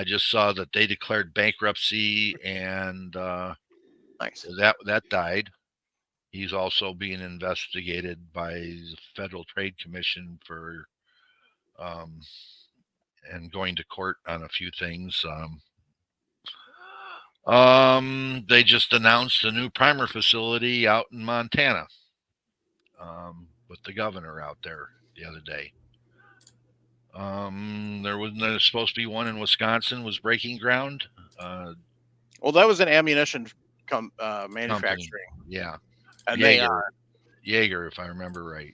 just saw that they declared bankruptcy, and Nice. that died. He's also being investigated by the Federal Trade Commission for and going to court on a few things. They just announced a new primer facility out in Montana with the governor out there the other day. There's supposed to be one in Wisconsin was breaking ground. Well, that was an ammunition manufacturing. Company. Yeah. And Jaeger, if I remember right.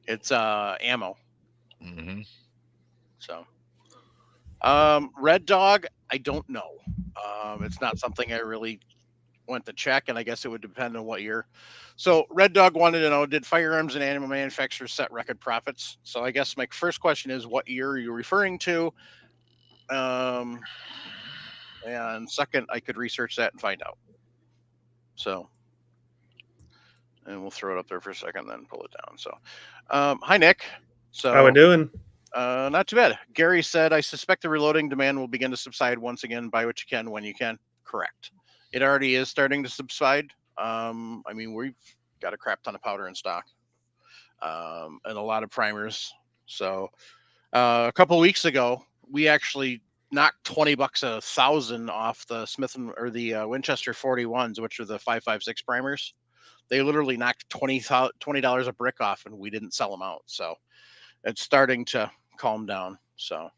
It's ammo. Mm-hmm. So, Red Dog, I don't know. It's not something I really went to check, and I guess it would depend on what year. So, Red Dog wanted to know: did firearms and ammo manufacturers set record profits? So, I guess my first question is, what year are you referring to? And second, I could research that and find out. So, and we'll throw it up there for a second, then pull it down. So, hi, Nick. So, How we doing? Not too bad. Gary said, I suspect the reloading demand will begin to subside once again. Buy what you can when you can. Correct. It already is starting to subside. I mean, we've got a crap ton of powder in stock, and a lot of primers. So a couple of weeks ago, we actually knocked $20 1,000 off the Smith or the Winchester 41s, which are the 5.56 primers. They literally knocked $20 a brick off, and we didn't sell them out. So it's starting to calm down. So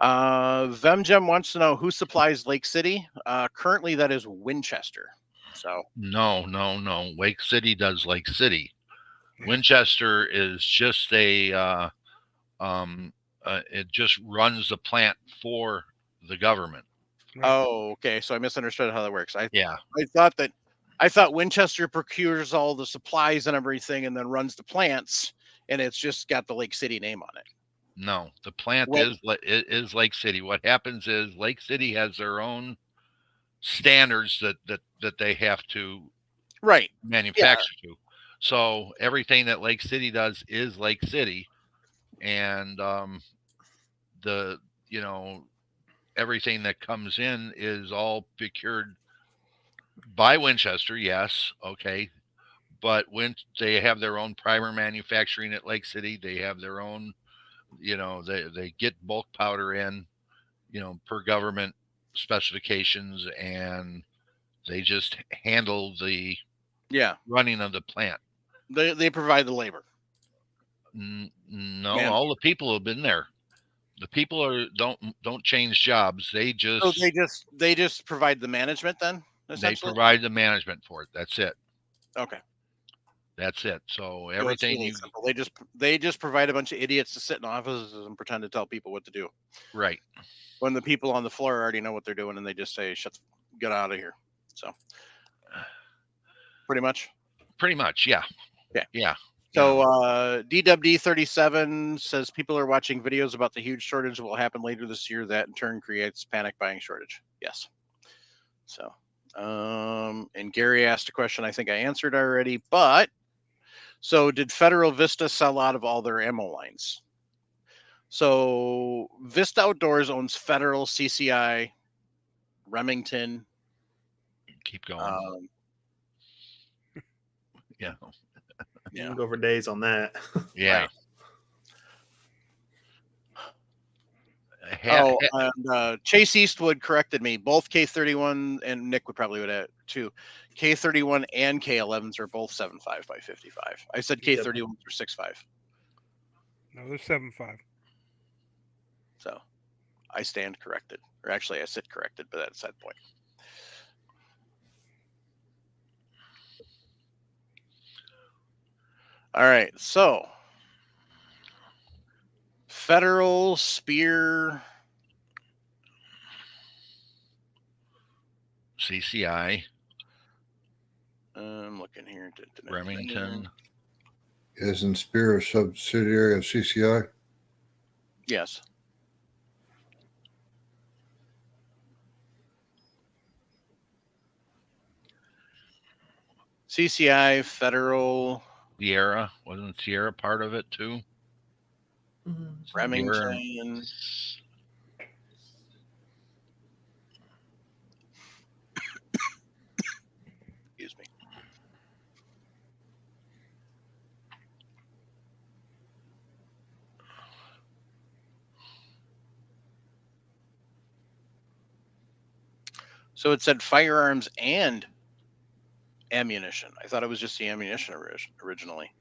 Vemgem wants to know who supplies Lake City. Currently that is Winchester. So No. Lake City does Lake City. Winchester is just it just runs the plant for the government. Right. Oh, okay. So I misunderstood how that works. I thought Winchester procures all the supplies and everything and then runs the plants, and it's just got the Lake City name on it. No, the plant is Lake City. What happens is Lake City has their own standards that they have to manufacture to. So everything that Lake City does is Lake City, and everything that comes in is all procured by Winchester. Yes, okay, but when they have their own primer manufacturing at Lake City, they have their own. They get bulk powder in, per government specifications, and they just handle the running of the plant. They provide the labor. No, all the people have been there. The people don't change jobs. They just provide the management then. They provide the management for it. That's it. Okay. That's it. So everything really simple. They just provide a bunch of idiots to sit in offices and pretend to tell people what to do. Right. When the people on the floor already know what they're doing, and they just say, get out of here. So pretty much, yeah. Yeah. So DWD37 says people are watching videos about the huge shortage that will happen later this year. That in turn creates panic buying shortage. Yes. So, and Gary asked a question I think I answered already, but so did Federal Vista sell out of all their ammo lines? So Vista Outdoors owns Federal, CCI, Remington. Keep going. Yeah. You can go for days on that. Yeah. Right. And Chase Eastwood corrected me. Both K31 and Nick would probably would add too. K31 and K11s are both 7.5 by 55. I said K31s are 6.5. No, they're 7.5. So I stand corrected, or actually I sit corrected, but that's that point. All right, so Federal, Spear, CCI, I'm looking here. Remington. Isn't Spear a subsidiary of CCI? Yes. CCI, Federal, Sierra. Wasn't Sierra part of it too? Remington. Excuse me. So it said firearms and ammunition. I thought it was just the ammunition originally.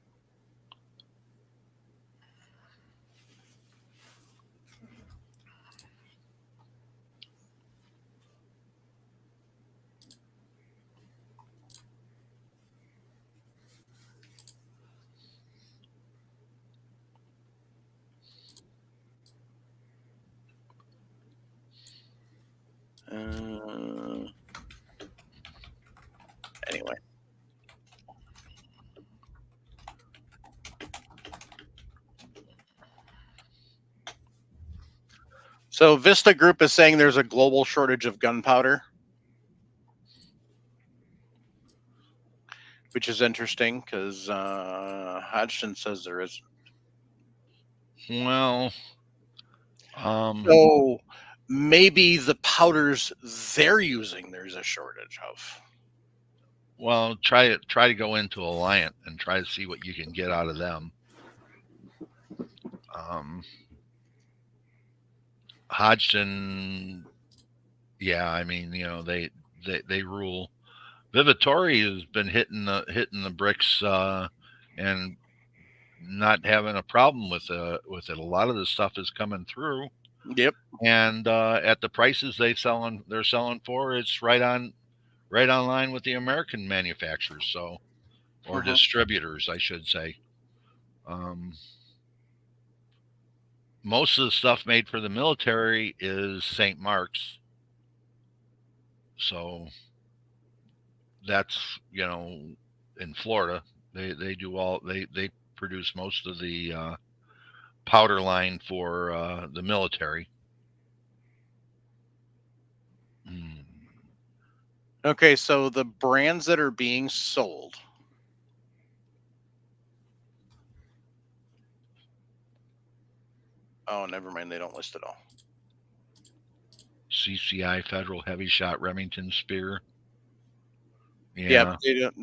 Anyway. So Vista Group is saying there's a global shortage of gunpowder, which is interesting because Hodgson says there isn't. Well, So maybe the powders they're using there's a shortage of. well, try to go into Alliant and try to see what you can get out of them. Hodgson, yeah, I mean, they rule. Vivori has been hitting the bricks and not having a problem with it. A lot of the stuff is coming through. Yep. And at the prices they're selling for, it's right on line with the American manufacturers, so or distributors, I should say. Most of the stuff made for the military is St. Mark's, so that's in Florida. They produce most of the powder line for the military. Okay, so the brands that are being sold. Oh, never mind. They don't list it all. CCI, Federal, Heavy Shot, Remington, Spear. Yeah,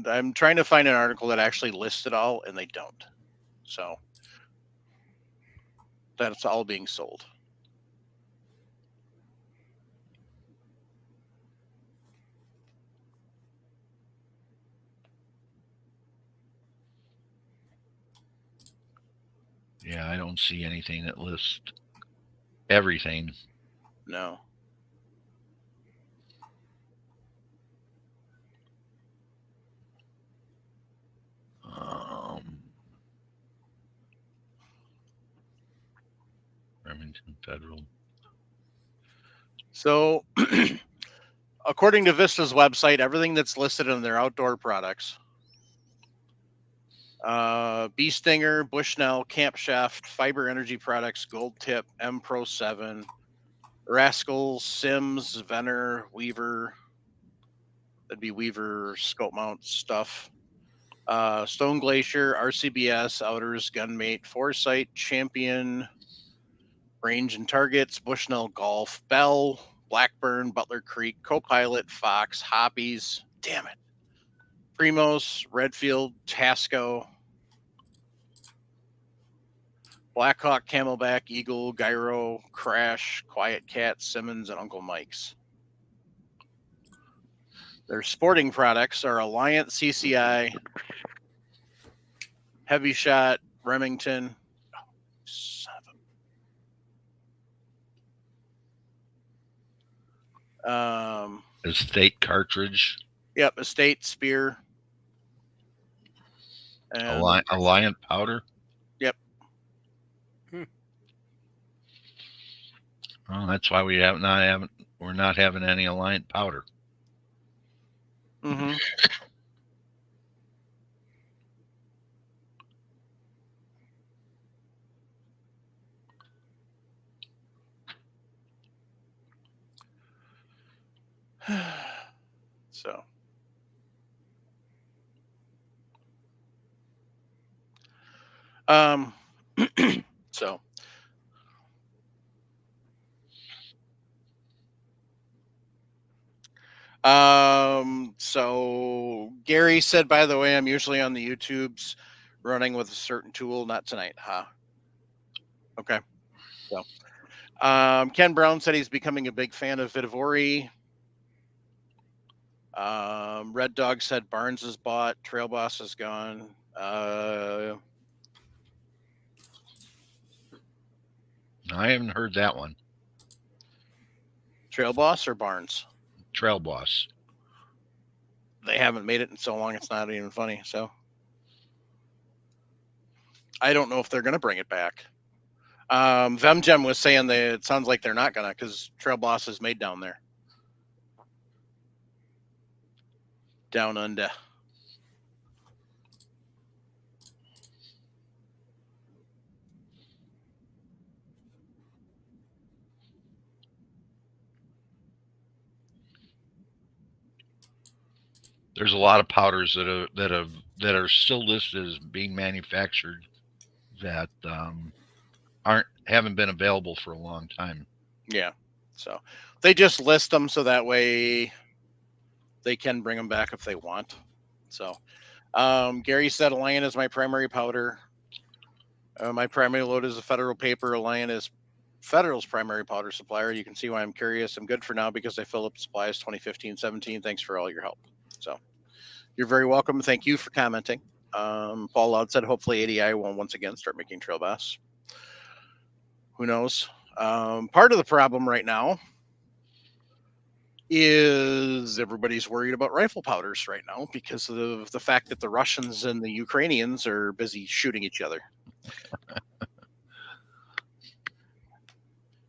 I'm trying to find an article that actually lists it all, and they don't. So that's all being sold. Yeah, I don't see anything that lists everything. No. Remington, Federal. So, according to Vista's website, everything that's listed in their outdoor products, Bee Stinger, Bushnell, Camp Shaft, Fiber Energy Products, Gold Tip, M Pro 7, Rascal, Sims, Venner, Weaver. That'd be Weaver scope mount stuff. Stone Glacier, RCBS, Outers, Gunmate, Foresight, Champion, Range and Targets, Bushnell Golf, Bell, Blackburn, Butler Creek, Copilot, Fox, Hoppies, damn it, Primos, Redfield, Tasco, Blackhawk, Camelback, Eagle, Gyro, Crash, Quiet Cat, Simmons, and Uncle Mike's. Their sporting products are Alliant, CCI, Heavy Shot, Remington. Oh, son of a... Estate cartridge. Yep, Estate, Spear. And Alliant powder. Yep. Well, that's why we're not having any Alliant powder. Mm-hmm. So, so, so Gary said, by the way, I'm usually on the YouTubes running with a certain tool, not tonight, huh? Okay. So, Ken Brown said he's becoming a big fan of Vivori. Red Dog said Barnes is bought, Trail Boss is gone. I haven't heard that one. Trail Boss or Barnes? Trail Boss. They haven't made it in so long, it's not even funny. So, I don't know if they're going to bring it back. Vemgem was saying that it sounds like they're not going to because Trail Boss is made down there. Down under. There's a lot of powders that are still listed as being manufactured that haven't been available for a long time. Yeah. So they just list them so that way they can bring them back if they want. So Gary said Alliant is my primary powder. My primary load is a Federal paper. Alliant is Federal's primary powder supplier. You can see why I'm curious. I'm good for now because I fill up supplies 2015-17. Thanks for all your help. So you're very welcome. Thank you for commenting. Paul Loud said hopefully ADI will once again start making Trail Boss. Who knows? Part of the problem right now is everybody's worried about rifle powders right now because of the fact that the Russians and the Ukrainians are busy shooting each other.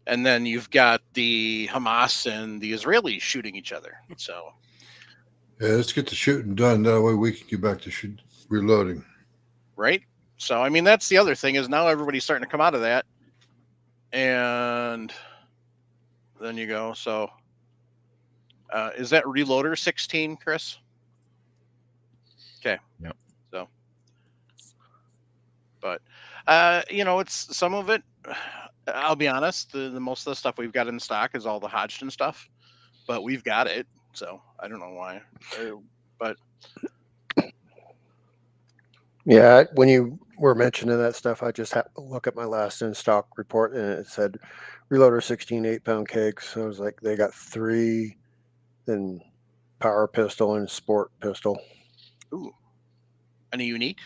And then you've got the Hamas and the Israelis shooting each other. So, yeah, let's get the shooting done. That way we can get back to reloading. Right. So, I mean, that's the other thing is now everybody's starting to come out of that. And then you go. So, is that Reloader 16, Chris? Okay. Yep. So, but, it's some of it. I'll be honest, the most of the stuff we've got in stock is all the Hodgson stuff, but we've got it. So I don't know why, but yeah, when you were mentioning that stuff, I just happened to look at my last in stock report and it said Reloader 16 8-pound kegs. So I was like, they got 3, then power pistol and sport pistol. Ooh, any unique?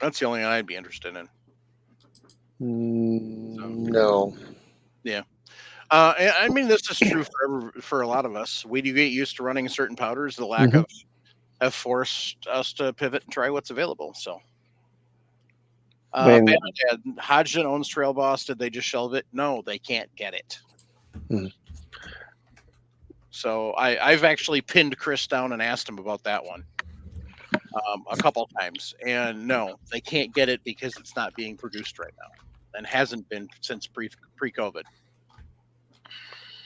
That's the only one I'd be interested in. No. Yeah. I mean, this is true for a lot of us. We do get used to running certain powders. The lack of have forced us to pivot and try what's available. So, Hodgson owns Trail Boss. Did they just shelve it? No, they can't get it. So I've actually pinned Chris down and asked him about that one a couple times, and no, they can't get it because it's not being produced right now, and hasn't been since pre-COVID.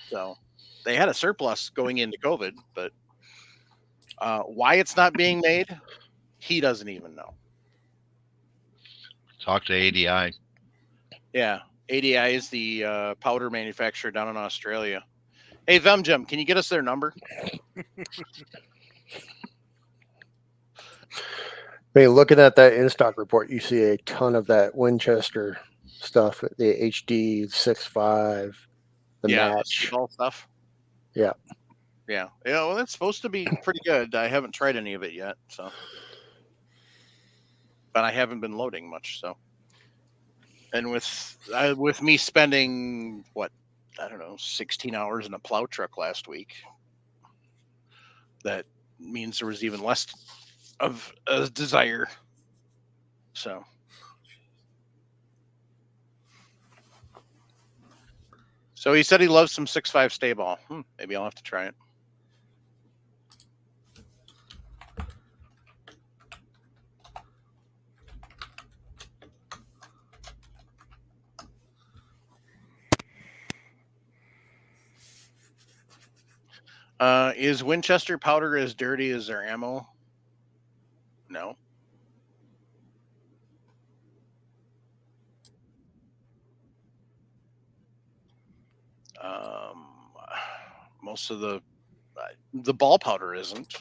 So they had a surplus going into COVID, but why it's not being made, he doesn't even know. Talk to ADI. Yeah, ADI is the powder manufacturer down in Australia. Hey, Vemgem, can you get us their number? I mean, looking at that in stock report, you see a ton of that Winchester stuff, the HD 6.5, the match. All stuff. Yeah. Yeah. Well, that's supposed to be pretty good. I haven't tried any of it yet, so. But I haven't been loading much, so. And with me spending 16 hours in a plow truck last week, that means there was even less of a desire. So. So he said he loves some 6.5 stay ball. Maybe I'll have to try it. Is Winchester powder as dirty as their ammo? No. Most of the ball powder isn't.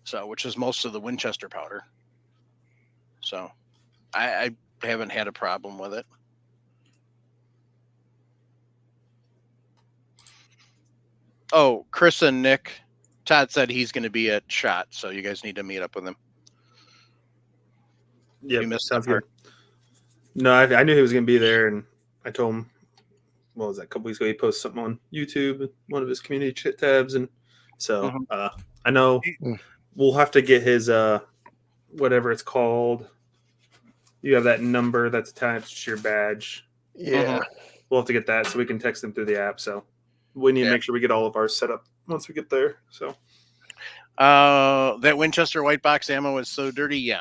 So, which is most of the Winchester powder. So, I haven't had a problem with it. Oh, Chris and Nick, Todd said he's going to be at SHOT, so you guys need to meet up with him. Yeah, You missed sounds that part. good. No, I knew he was going to be there, and I told him. What was that? A couple weeks ago, he posted something on YouTube, one of his community chat tabs, and so I know we'll have to get his whatever it's called. You have that number that's attached to your badge. Yeah. We'll have to get that so we can text them through the app. So we need to make sure we get all of ours set up once we get there. So that Winchester white box ammo is so dirty,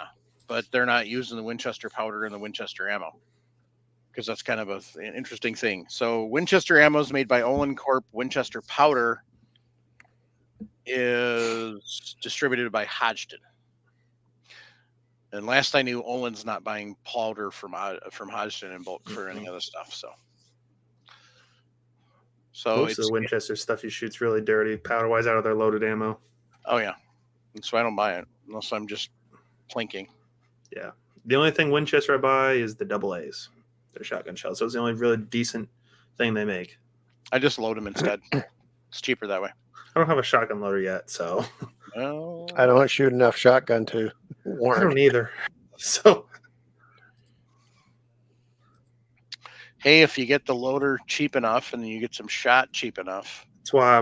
but they're not using the Winchester powder and the Winchester ammo because that's kind of an interesting thing. So Winchester ammo is made by Olin Corp. Winchester powder is distributed by Hodgdon. And last I knew, Olin's not buying powder from Hodgdon in bulk for any other stuff. So most of the Winchester stuff he shoots really dirty, powder wise, out of their loaded ammo. Oh yeah, and so I don't buy it unless I'm just plinking. Yeah, the only thing Winchester I buy is the AA s. They're shotgun shells. So it's the only really decent thing they make. I just load them instead. It's cheaper that way. I don't have a shotgun loader yet, so I don't shoot enough shotgun to warrant. I don't either. So hey, if you get the loader cheap enough and then you get some shot cheap enough. That's why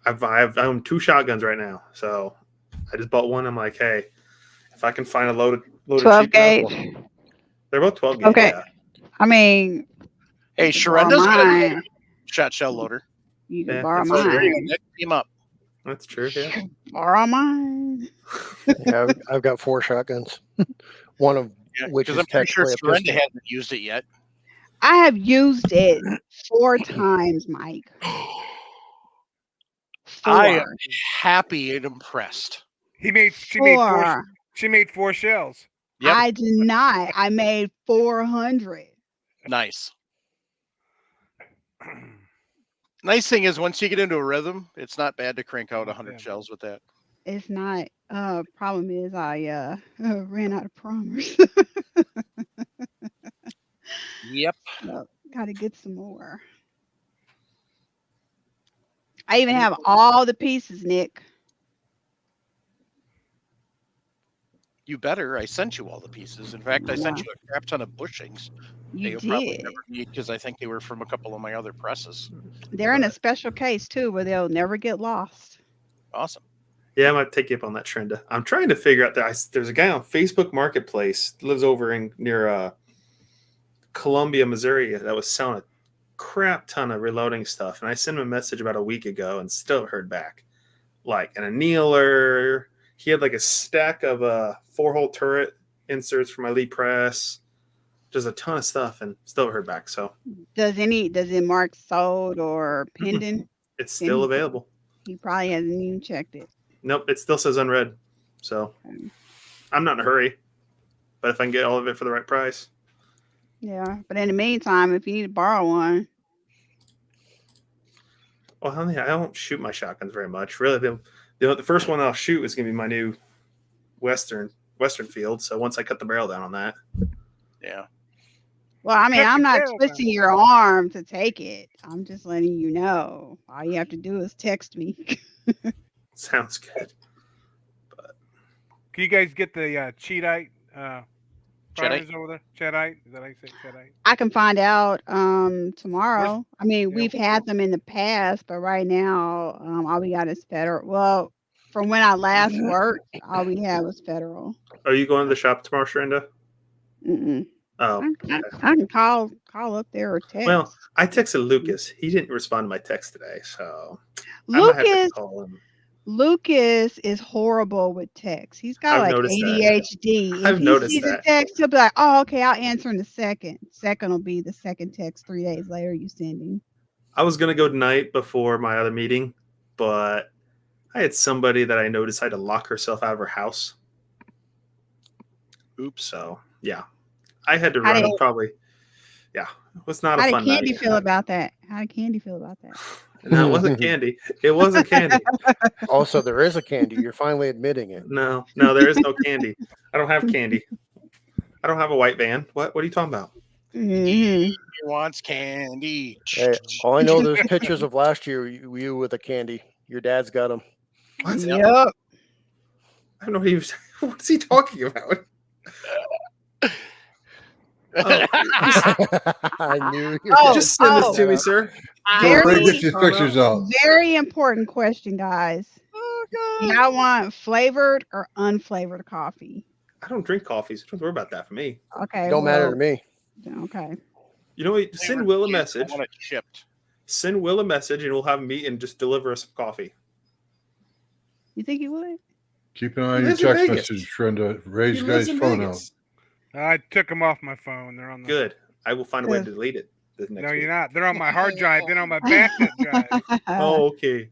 I own 2 shotguns right now. So I just bought one. I'm like, hey, if I can find a loader 12 cheap gauge. enough, they're both 12 gauge. Okay. Yeah. I mean, hey, Sharenda's got a shot shell loader. You can Yeah, borrow that's true. mine. Nick, team up. That's true. Yeah. Borrow mine. Yeah, I've got 4 shotguns. One of which is I'm pretty sure technically a Sharenda pistol. hasn't used it yet. I have used it 4 times, Mike. 4. I am happy and impressed. She made 4 shells. Yep. I did not. I made 400. Nice. Nice thing is once you get into a rhythm, it's not bad to crank out 100 shells with that. It's not. Problem is I ran out of primers. Yep. Got to get some more. I even have all the pieces, Nick. You better. I sent you all the pieces. In fact, I sent you a crap ton of bushings. You probably did. never need because I think they were from a couple of my other presses. They're in a special case too, where they'll never get lost. Awesome. Yeah, I might take you up on that trend. I'm trying to figure out that there's a guy on Facebook Marketplace lives over near Columbia, Missouri, that was selling a crap ton of reloading stuff, and I sent him a message about a week ago and still haven't heard back. Like an annealer, he had like a stack of 4-hole turret inserts for my Lee press, just a ton of stuff, and still haven't heard back. So does it mark sold or pending? It's still available. He probably hasn't even checked it. Nope, it still says unread. So I'm not in a hurry, but if I can get all of it for the right price. Yeah, but in the meantime, if you need to borrow one. Well, I don't shoot my shotguns very much. Really, the first one I'll shoot is going to be my new Western field. So once I cut the barrel down on that. Yeah. Well, I mean, I'm not twisting your arm to take it. I'm just letting you know. All you have to do is text me. Sounds good. But can you guys get the Cheatite primers over there? Cheatite? Is that how you say Cheatite? I can find out tomorrow. I mean, we've had them in the past, but right now, all we got is federal. Well, from when I last worked, all we had was federal. Are you going to the shop tomorrow, Sharinda? Mm-mm. Oh, I can call up there or text. well, I texted Lucas. He didn't respond to my text today, so I might have to call him. Lucas is horrible with text. He's got I've like noticed that. ADHD. I've If he noticed sees a that. text, he'll be like, "Oh, okay, I'll answer in a second." Second will be the second text 3 days later you send him. I was gonna go tonight before my other meeting, but I had somebody that I know decide to lock herself out of her house. Oops. So yeah, I had to How run did- probably. Yeah, it was not a How did fun Candy night. feel about that? How did Candy feel about that? No, it wasn't candy. It wasn't candy. Also, there is a candy. You're finally admitting it. No, there is no candy. I don't have candy. I don't have a white van. What are you talking about? Mhm. He wants candy. Hey, all I know, there's pictures of last year you with a candy. Your dad's got them. What? Yep. I don't know what he was. What's he talking about? Oh, I knew. just send this to me, sir. Feel free to Very, get your pictures out. very important question, guys. Oh, God. Y'all want flavored or unflavored coffee? I don't drink coffee, so don't worry about that for me. Okay. Don't matter to me. Okay. You know what? Send Will a message. I want it shipped. Send Will a message, and we'll have him meet and just deliver us some coffee. You think you would? Keep an eye on He your lives in text Vegas. message, trying to raise He guy's lives in phone Vegas. I took them off my phone. They're on the. Good. I will find a way to delete it this next No, week. you're not. They're on my hard drive. They're on my backup drive. Oh, okay.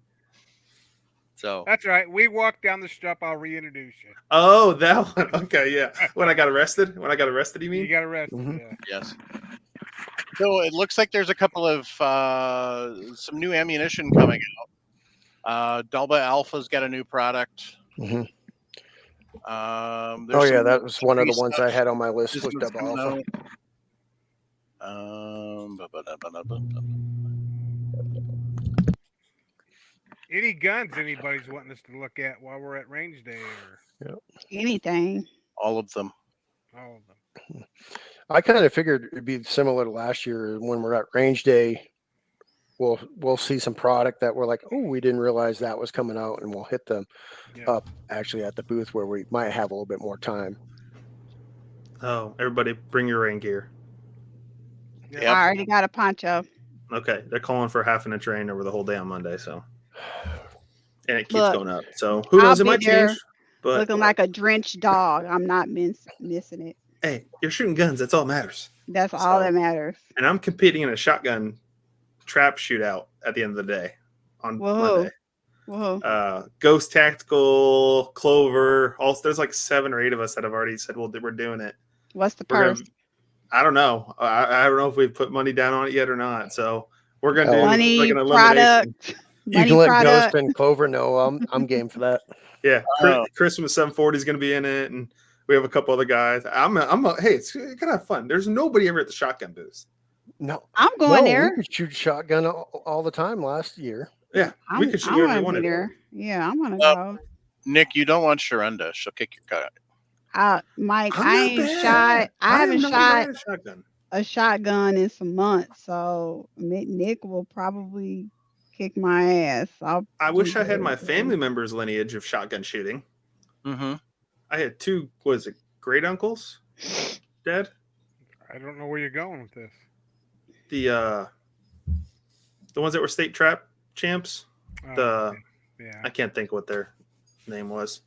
So That's right. We walk down the strip. I'll reintroduce you. Oh, that one. Okay, yeah. When I got arrested? You You mean? got arrested. Mhm. Yeah. yes. So it looks like there's a couple of some new ammunition coming out. Delba Alpha's got a new product. Mhm. There's Oh yeah, some that was one of the free ones stuff. I had on my list. Was Systems Double coming Alpha. out. Any guns anybody's wanting us to look at while we're at range day or Anything. All of them. all of them? I kind of figured it'd be similar to last year when we're at range day. We'll see some product that we're like, oh, we didn't realize that was coming out, and we'll hit them Yeah. up actually at the booth where we might have a little bit more time. Oh, everybody bring your rain gear. Yep. I already got a poncho. Okay. They're calling for half an inch rain over the whole day on Monday, so. And it keeps Look, going up. So who I'll knows? It be might there change. But looking like a drenched dog. I'm not missing it. hey, you're shooting guns. That's all that matters. That's all So- that matters. And I'm competing in a shotgun trap shootout at the end of the day on Whoa. Monday. Whoa. Ghost Tactical, Clover. Also, there's like 7 or 8 of us that have already said, well, we're doing it. What's the We're purse? I don't know. I don't know if we've put money down on it yet or not. So we're gonna do Money, like an elimination. product. You Money, can let product. Ghost and Clover know I'm game for that. Yeah, Oh. Christmas 740 is gonna be in it, and we have a couple other guys. Hey, it's gonna have fun. There's nobody ever at the shotgun booth. No, I'm going no, there. we could shoot shotgun all the time last year. Yeah, we could shoot whatever you want to wanted. be there. Yeah, I'm gonna Well, go. Nick, you don't want Sharonda. She'll kick your cut. Mike, I'm I not ain't bad. shot. I am haven't not shot bad at shotgun. a shotgun in some months, so Nick will probably kick my ass. I wish I had my everything. family members' lineage of shotgun shooting. Mm-hmm. I had 2, was it great uncles dead? I don't know where you're going with this. The ones that were state trap champs. Oh, yeah. I can't think what their name was.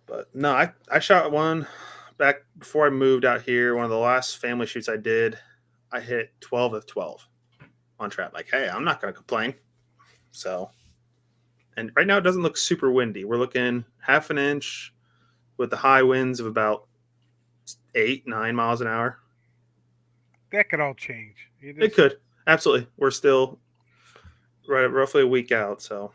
But no, I shot one back before I moved out here. One of the last family shoots I did, I hit 12 of 12 on trap. Like, hey, I'm not going to complain. So, and right now it doesn't look super windy. We're looking half an inch with the high winds of about 8-9 miles an hour. That could all change. It could. Absolutely. We're still roughly a week out. So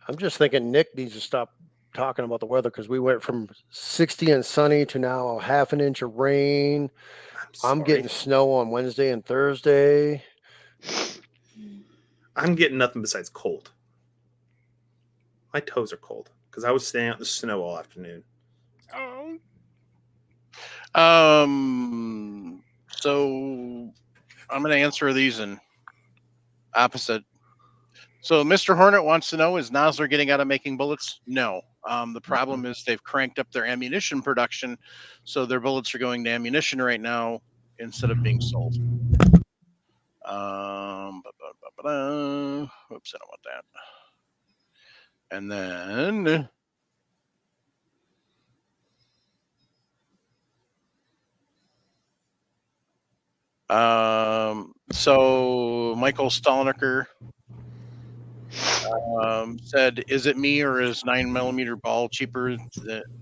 I'm just thinking Nick needs to stop talking about the weather because we went from 60 and sunny to now a half an inch of rain. I'm sorry. getting snow on Wednesday and Thursday. I'm getting nothing besides cold. My toes are cold because I was staying out in the snow all afternoon. Oh, So I'm going to answer these in opposite So Mr. Hornet wants to know, is Nosler getting out of making bullets? No. The problem is they've cranked up their ammunition production, so their bullets are going to ammunition right now instead of being sold. Oops, I don't want that. And then so Michael Stolniker said, is it me or is 9mm ball cheaper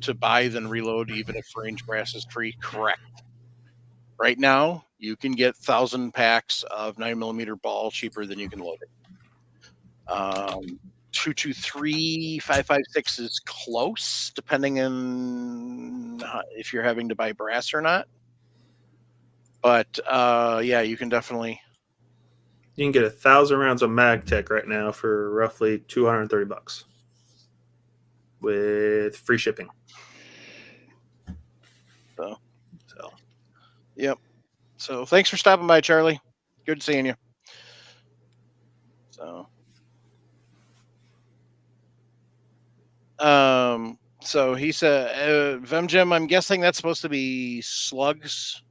to buy than reload even if range brass is free? Correct. Right now, you can get 1,000 packs of 9mm ball cheaper than you can load it. 223, 556 is close, depending on if you're having to buy brass or not. But yeah, you can definitely. You can get 1,000 rounds of MagTech right now for roughly $230 with free shipping. So, yep. So thanks for stopping by, Charlie. Good seeing you. So he said, Vemgem, I'm guessing that's supposed to be slugs.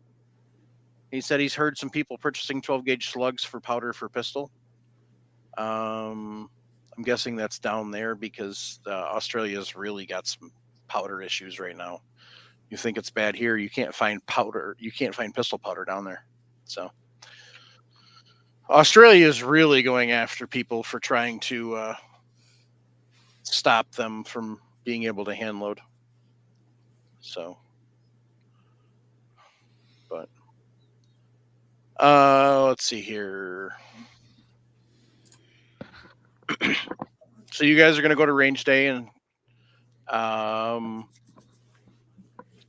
He said he's heard some people purchasing 12 gauge slugs for powder for pistol. I'm guessing that's down there because Australia's really got some powder issues right now. You think it's bad here, you can't find powder. You can't find pistol powder down there. So Australia is really going after people for trying to stop them from being able to hand load. So, but let's see here. So you guys are going to go to range day, and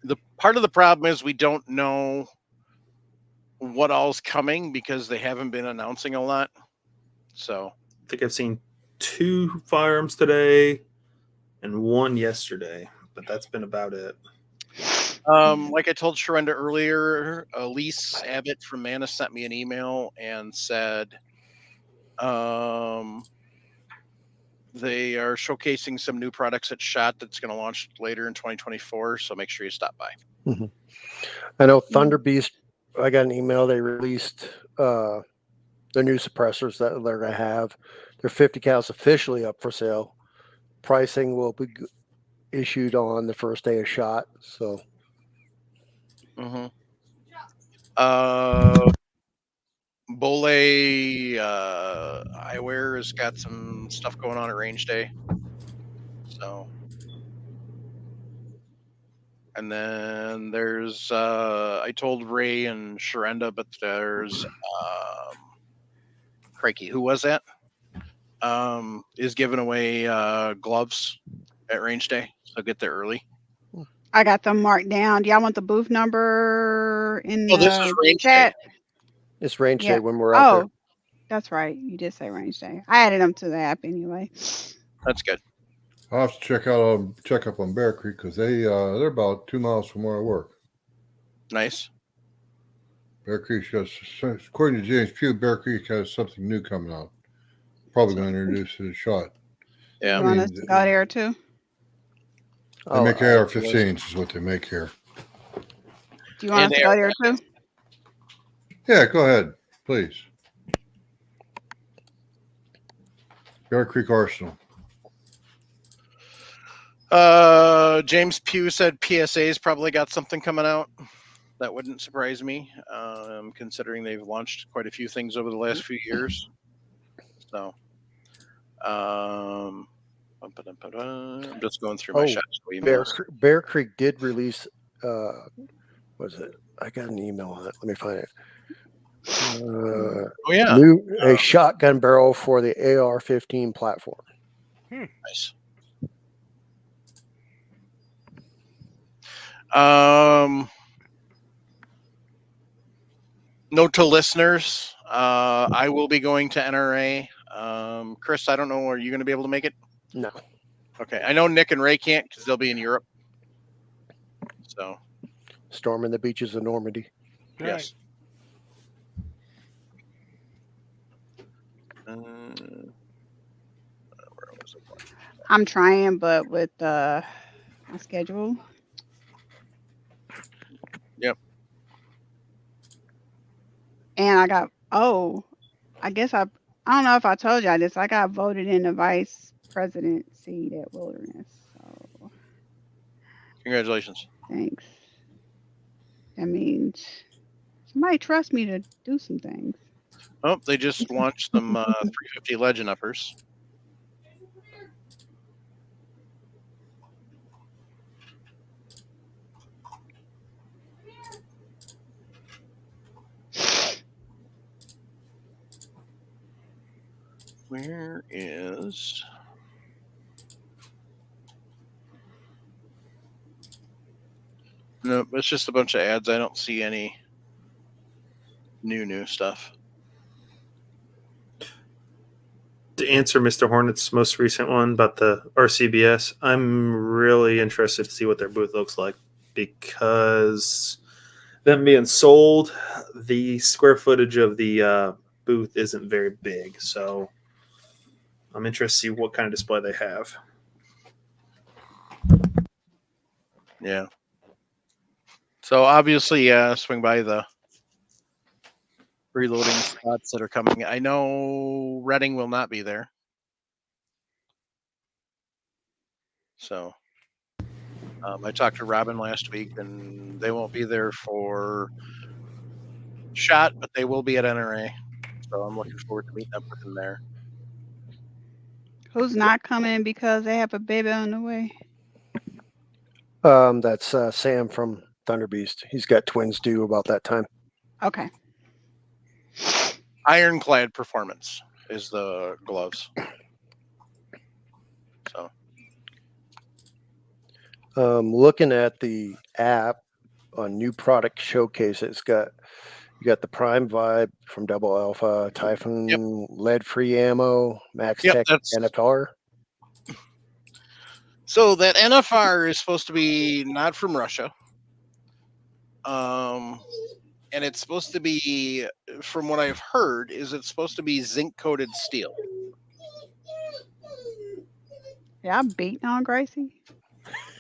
the part of the problem is we don't know what all's coming because they haven't been announcing a lot. So I think I've seen 2 firearms today and 1 yesterday, but that's been about it. like I told Sharenda earlier, Elise Abbott from Mana sent me an email and said they are showcasing some new products at SHOT that's going to launch later in 2024. So make sure you stop by. Mm-hmm. I know Thunder Beast, I got an email. They released their new suppressors that they're going to have. Their 50 cals officially up for sale. Pricing will be issued on the first day of SHOT. So, Bole Eyewear has got some stuff going on at range day. So, and then there's I told Ray and Sharenda, but there's Crikey, who was that? Is giving away gloves at range day, so get there early. I got them marked down. Do y'all want the booth number in Oh, this is the range chat? day. It's range day when we're out there. That's right. You did say range day. I added them to the app anyway. That's good. I'll have to check up on Bear Creek because they're about 2 miles from where I work. Nice. Bear Creek's got, according to James Pugh, Bear Creek has something new coming out. Probably going to introduce to the SHOT. Yeah, you want us to go there too? They make AR-15s is what they make here. Do you want us to go there too? Yeah, go ahead, please. Bear Creek Arsenal. James Pugh said PSA's probably got something coming out. That wouldn't surprise me, considering they've launched quite a few things over the last few years. So, I'm just going through my SHOTshow emails. Bear Creek did release, what was it? I got an email on it. Let me find it. A shotgun barrel for the AR-15 platform. Nice. Note to listeners, I will be going to NRA. Chris, I don't know, are you going to be able to make it? No. Okay, I know Nick and Ray can't because they'll be in Europe. So, storming the beaches of Normandy. Yes. I'm trying, but with my schedule. Yep. And I got I guess I don't know if I told y'all this. I got voted in the vice president seat at Wilderness. So Congratulations. thanks. That means somebody trusts me to do some things. Oh, they just launched some 350 Legend uppers. Where is... No, it's just a bunch of ads. I don't see any new stuff. To answer Mr. Hornet's most recent one about the RCBS, I'm really interested to see what their booth looks like, because them being sold, the square footage of the booth isn't very big. So I'm interested to see what kind of display they have. Yeah. So obviously, swing by the reloading spots that are coming. I know Reading will not be there. So I talked to Robin last week, and they won't be there for SHOT, but they will be at NRA. So I'm looking forward to meeting up with them there. Who's not coming because they have a baby on the way? That's Sam from Thunderbeast. He's got twins due about that time. Okay. Ironclad Performance is the gloves. So looking at the app on new product showcase, you got the Prime Vibe from Double Alpha, Typhoon, lead-free ammo, Max Tech, NFR. So that NFR is supposed to be not from Russia. And it's supposed to be, from what I've heard, it's supposed to be zinc-coated steel. Yeah, I'm beating on Gracie.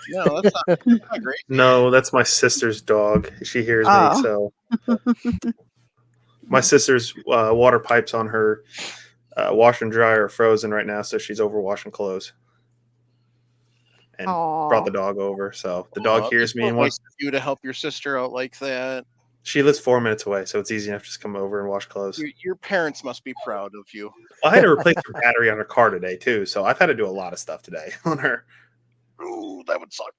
No, that's not great. No, that's my sister's dog. She hears me, so my sister's water pipes on her washer and dryer are frozen right now, so she's over washing clothes. And brought the dog over, so the dog hears me and wants you to help your sister out like that. She lives 4 minutes away, so it's easy enough to just come over and wash clothes. Your parents must be proud of you. I had to replace her battery on her car today too, so I've had to do a lot of stuff today on her. Ooh, that would suck.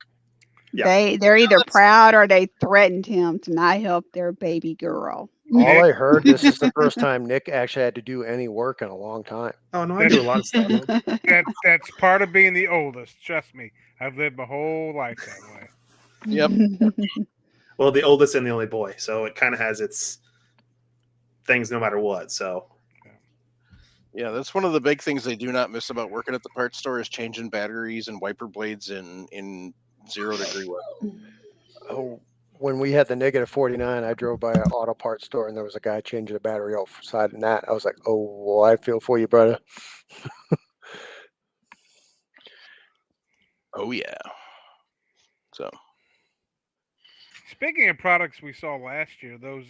Yeah. They're either proud or they threatened him to not help their baby girl. All I heard, this is the first time Nick actually had to do any work in a long time. Oh no, I do a lot of stuff. That's part of being the oldest. Trust me, I've lived my whole life that way. Yep. Well, the oldest and the only boy, so it kind of has its things no matter what. So, yeah, that's one of the big things they do not miss about working at the parts store is changing batteries and wiper blades in 0 degree weather. Oh, when we had the -49, I drove by an auto parts store and there was a guy changing a battery outside and that. I was like, oh, well, I feel for you, brother. Oh, yeah. So. Speaking of products we saw last year, those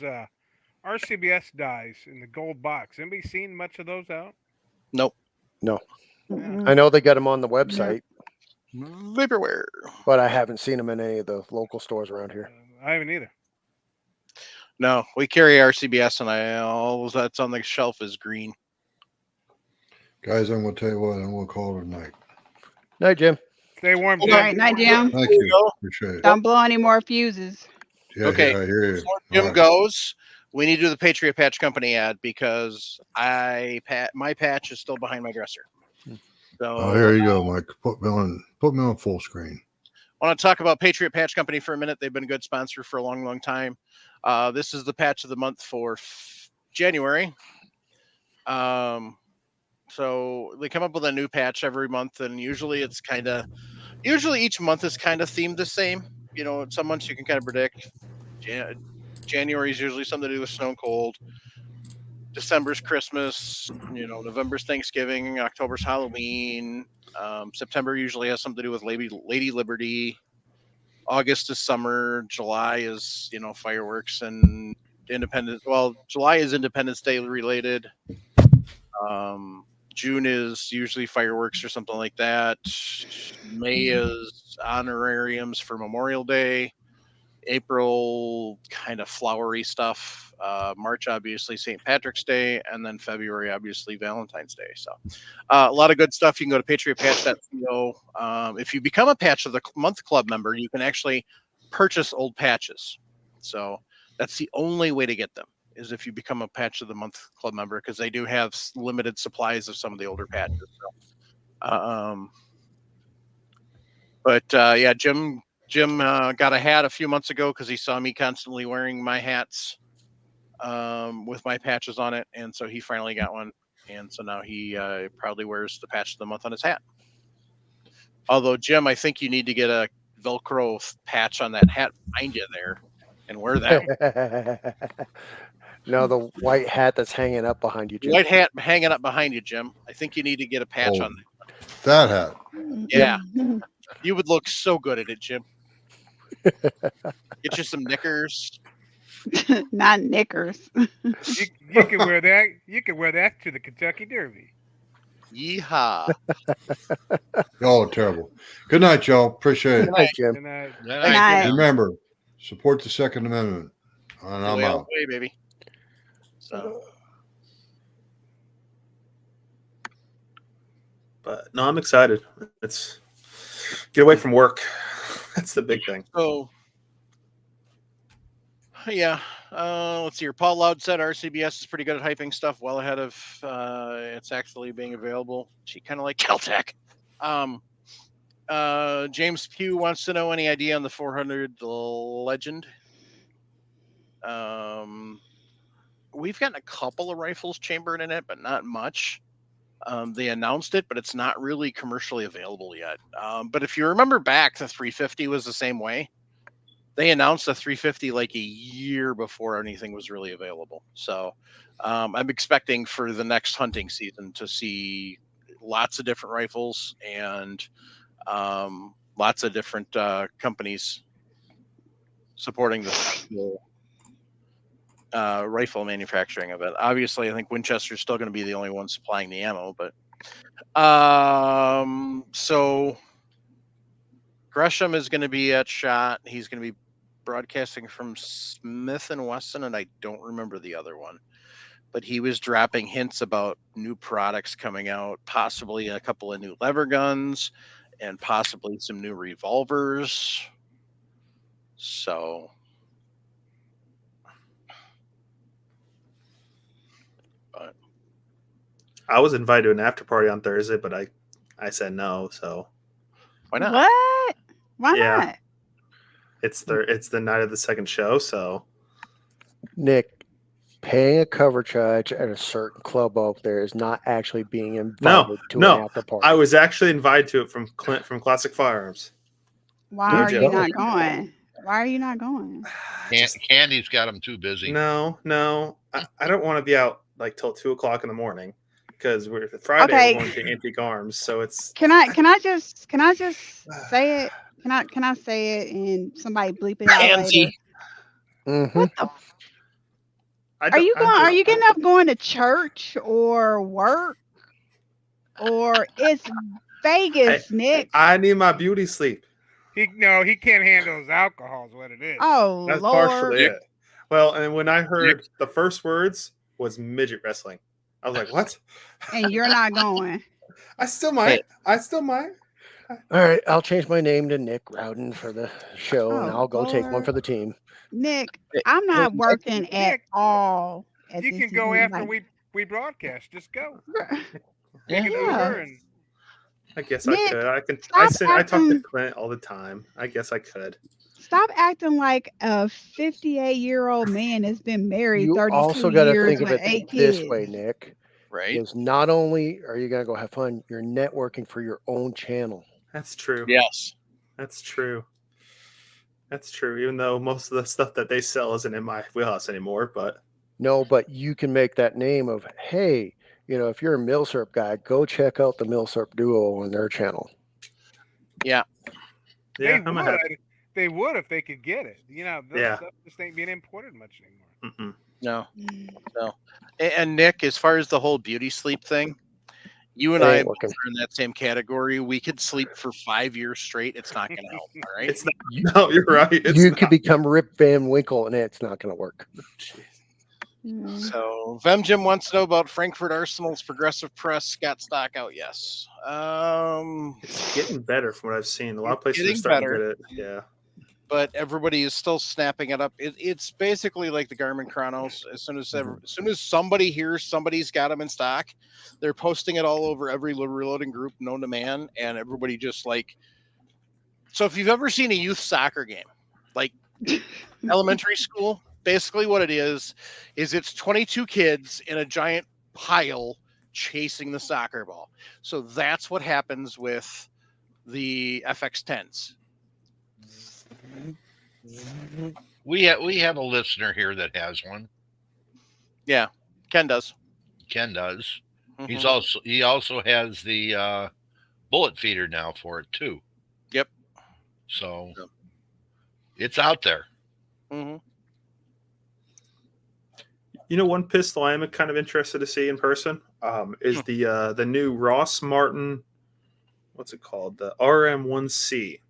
RCBS dies in the gold box. Anybody seen much of those out? Nope. No. I know they got them on the website. Vaporware. But I haven't seen them in any of the local stores around here. I haven't either. No, we carry RCBS, and all that's on the shelf is green. Guys, I'm going to tell you what, I'm going to call it a night. Night, Jim. Stay warm, All Jim. right, night, Jim. Thank you. Appreciate it. Don't blow any more fuses. Yeah, Okay. yeah, I hear you. Before Jim goes, we need to do the Patriot Patch Company ad because my patch is still behind my dresser. So, Oh, here you go, Mike. Put me on full screen. I want to talk about Patriot Patch Company for a minute. They've been a good sponsor for a long, long time. This is the patch of the month for January. So they come up with a new patch every month, and usually each month is kind of themed the same. You know, some months you can kind of predict. January is usually something to do with snow and cold. December's Christmas, November's Thanksgiving, October's Halloween. September usually has something to do with Lady Liberty. August is summer. July is, fireworks and Independence. Well, July is Independence Day related. June is usually fireworks or something like that. May is honorariums for Memorial Day. April, kind of flowery stuff. March, obviously, St. Patrick's Day. And then February, obviously, Valentine's Day. So a lot of good stuff. You can go to patriotpatch.co. If you become a Patch of the Month Club member, you can actually purchase old patches. So that's the only way to get them, is if you become a Patch of the Month Club member, because they do have limited supplies of some of the older patches. So, yeah, Jim got a hat a few months ago because he saw me constantly wearing my hats with my patches on it, and so he finally got one, and so now he proudly wears the Patch of the Month on his hat. Although, Jim, I think you need to get a Velcro patch on that hat behind you there and wear that. No, the white hat that's hanging up behind you, Jim. White hat hanging up behind you, Jim. I think you need to get a patch on that hat. Yeah. You would look so good at it, Jim. Get you some knickers. Not knickers. You can wear that. You can wear that to the Kentucky Derby. Yeehaw. Oh, terrible. Good night, y'all. Appreciate it. Good night, Jim. And I, Good night. Remember, support the Second Amendment. And I'm out. Way, baby. So. But no, I'm excited. It's get away from work. That's the big thing. So, yeah. Let's see here. Paul Loud said RCBS is pretty good at hyping stuff well ahead of it's actually being available. She kind of like Caltech. James Pugh wants to know any idea on the 400 Legend. We've gotten a couple of rifles chambered in it, but not much. They announced it, but it's not really commercially available yet. But if you remember back, the 350 was the same way. They announced the 350 like a year before anything was really available. So I'm expecting for the next hunting season to see lots of different rifles and lots of different companies supporting the rifle manufacturing of it. Obviously, I think Winchester's still going to be the only one supplying the ammo, but so Gresham is going to be at SHOT. He's going to be broadcasting from Smith & Wesson, and I don't remember the other one, but he was dropping hints about new products coming out, possibly a couple of new lever guns and possibly some new revolvers. So I was invited to an after party on Thursday, but I said no. So why not? What? Why Yeah. not? it's the night of the second show. So Nick, paying a cover charge at a certain club out there is not actually being invited to an after party. I was actually invited to it from Clint from Classic Firearms. Why No are you joke. not going? Why are you not going? Candy's got him too busy. No, I don't want to be out like till 2:00 in the morning because we're Friday. Okay. We're going to Antique Arms, so it's. Can I just say it? Can I say it and somebody bleep it out later? Mhm. What the I Are don't- you I'm going? just- Are you getting up going to church or work, or it's Vegas, Nick? I need my beauty sleep. he can't handle his alcohol. Is what it is. Oh That's Lord! partially it. Well, and when I heard the first words was midget wrestling, I was like, "What?" And you're not going. I still might. All right, I'll change my name to Nick Rowden for the show, and Oh, I'll go take one Lord. for the team. Nick, I'm not working at Nick, all. At You this can go event, after like- we broadcast. Just go. Yeah. Take an Yeah. Uber and I guess Nick, I could. I can. stop I talk to acting- Clint all the time. I guess I could. Stop acting like a 58-year-old man that's been married You 32 also got to years think of with it 8 this kids. way, Nick. Right? Is not only are you going to go have fun, you're networking for your own channel. That's true. Yes. That's true. That's true. Even though most of the stuff that they sell isn't in my wheelhouse anymore, but No, but you can make that name of, hey, if you're a Milsurp guy, go check out the Milsurp Duo on their channel. Yeah. Yeah, They I'm would. ahead. They would if they could get it. This Yeah. stuff just ain't being imported much anymore. Mm-mm. No. No. And Nick, as far as the whole beauty sleep thing, you and It I ain't both working. are in that same category. We could sleep for 5 years straight. It's not going to help. All right. It's not. No, you're right. It's You not. could become Rip Van Winkle, and it's not going to work. Jeez. So Vem Jim wants to know about Frankfurt Arsenal's progressive press. Got stock out? Yes. It's getting better from what I've seen. A lot of It's places are getting starting better. to get it. Yeah. But everybody is still snapping it up. It's basically like the Garmin Chronos. As soon as somebody hears somebody's got them in stock, they're posting it all over every reloading group known to man, and everybody just like. So if you've ever seen a youth soccer game, like elementary school, basically what it is it's 22 kids in a giant pile chasing the soccer ball. So that's what happens with the FX10s. We have a listener here that has one. Yeah, Ken does. Ken does. Mhm. He also has the bullet feeder now for it too. Yep. So Yep. it's out there. Mm-hmm. One pistol I am kind of interested to see in person is the new Ross Martin. What's it called? The RM1C.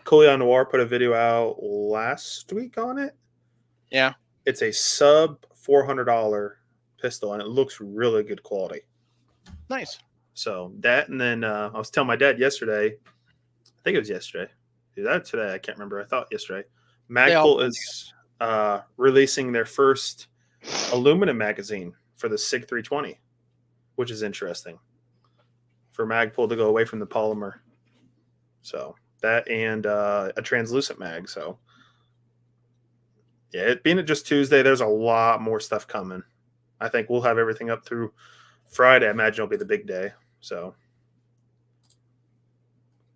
Coleon Noir put a video out last week on it. Yeah. It's a sub $400 pistol, and it looks really good quality. Nice. So that, and then I was telling my dad yesterday. I think it was yesterday. Is that today? I can't remember. I thought yesterday. Magpul is releasing their first aluminum magazine for the SIG 320, which is interesting for Magpul to go away from the polymer. So that and a translucent mag. So yeah, it being just Tuesday, there's a lot more stuff coming. I think we'll have everything up through Friday. I imagine it'll be the big day. So,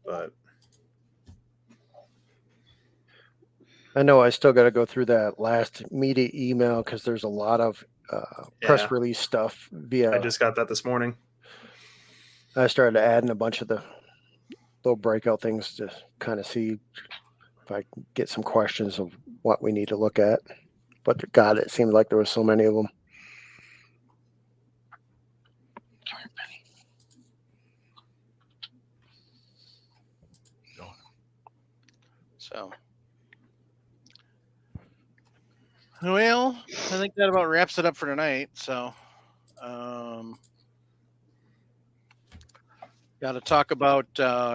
but I know I still got to go through that last media email because there's a lot of press release stuff via. I just got that this morning. I started adding a bunch of the little breakout things to kind of see if I can get some questions of what we need to look at. But God, it seemed like there was so many of them. Come here, Penny. So, well, I think that about wraps it up for tonight. So, got to talk about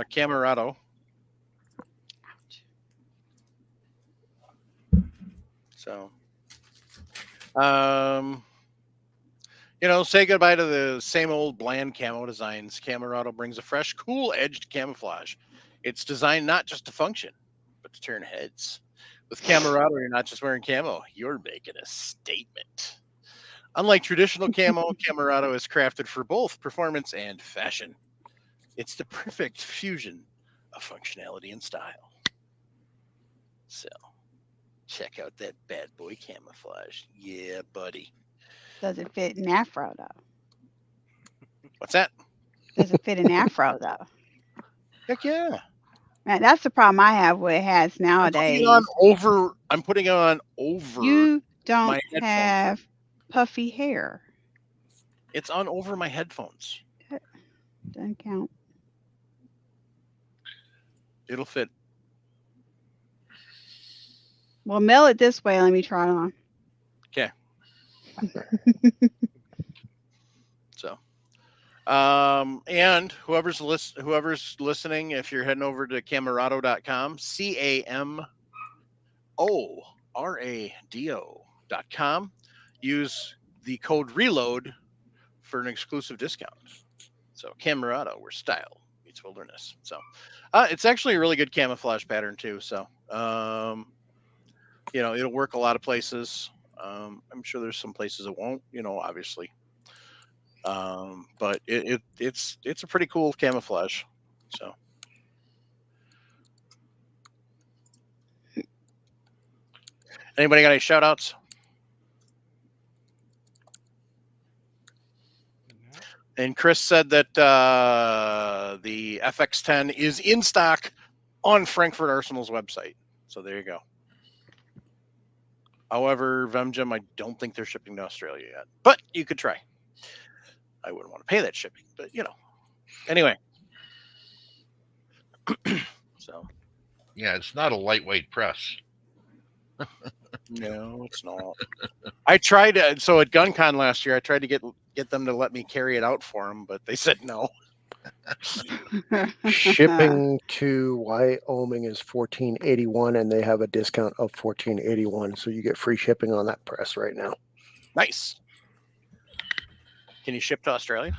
Camerado. So, say goodbye to the same old bland camo designs. Camerado brings a fresh, cool edged camouflage. It's designed not just to function, but to turn heads. With Camerado, you're not just wearing camo, you're making a statement. Unlike traditional camo, Camerado is crafted for both performance and fashion. It's the perfect fusion of functionality and style. So, check out that bad boy camouflage. Yeah, buddy. Does it fit an afro though? What's that? Does it fit an afro though? Heck yeah. Man, that's the problem I have with hats nowadays. I'm putting it on over. You don't my headphones. have puffy hair. It's on over my headphones. Doesn't count. It'll fit. Well, mail it this way. Let me try it on. Okay. So, and whoever's listening, if you're heading over to camerado.com, CAMORADO.com, use the code reload for an exclusive discount. So Camerado, where style meets wilderness. So, it's actually a really good camouflage pattern too. So, it'll work a lot of places. I'm sure there's some places it won't, obviously. But it's a pretty cool camouflage. So, anybody got any shout outs? And Chris said that the FX10 is in stock on Frankfurt Arsenal's website. So there you go. However, Vemgem, I don't think they're shipping to Australia yet. But you could try. I wouldn't want to pay that shipping, but Anyway. So. Yeah, it's not a lightweight press. No, it's not. I tried so at GunCon last year. I tried to get them to let me carry it out for them, but they said no. Shipping to Wyoming is $14.81, and they have a discount of $14.81, so you get free shipping on that press right now. Nice. Can you ship to Australia?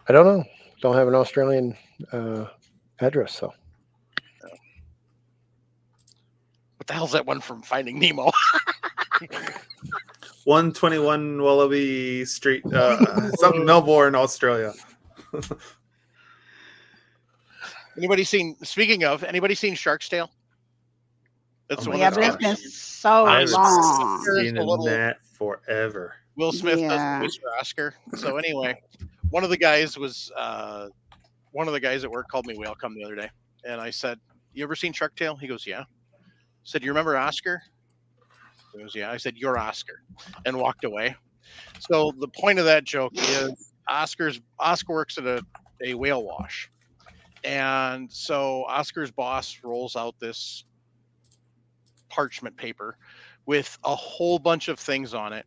I don't know. Don't have an Australian address, so. What the hell's that one from Finding Nemo? 121 Wallaby Street, something Melbourne, Australia. Anybody seen Shark's Tale? That's the one Yeah, that's but it's been so I haven't long. seen that forever. Will Smith does Yeah. the voice for Oscar. So anyway, one of the guys at work called me Welcome the other day, and I said, "You ever seen Shark Tale?" He goes, "Yeah." I said, "You remember Oscar?" He goes, "Yeah." I said, "You're Oscar," and walked away. So the point of that joke is Oscar works at a whale wash, and so Oscar's boss rolls out this parchment paper with a whole bunch of things on it,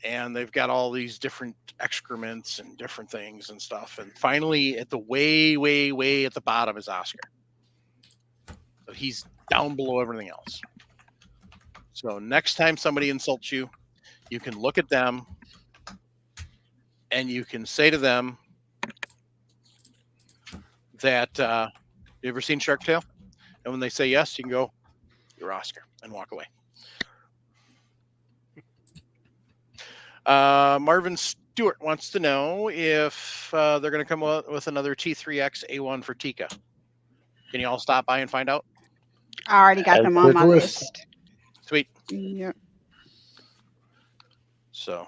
and they've got all these different excrements and different things and stuff, and finally at the way at the bottom is Oscar. So he's down below everything else. So next time somebody insults you, you can look at them and you can say to them that you ever seen Shark Tale? And when they say yes, you can go, "You're Oscar," and walk away. Marvin Stewart wants to know if they're going to come out with another T3X A1 for Tika. Can you all stop by and find out? I already got them on my list. Sweet. Yep. So.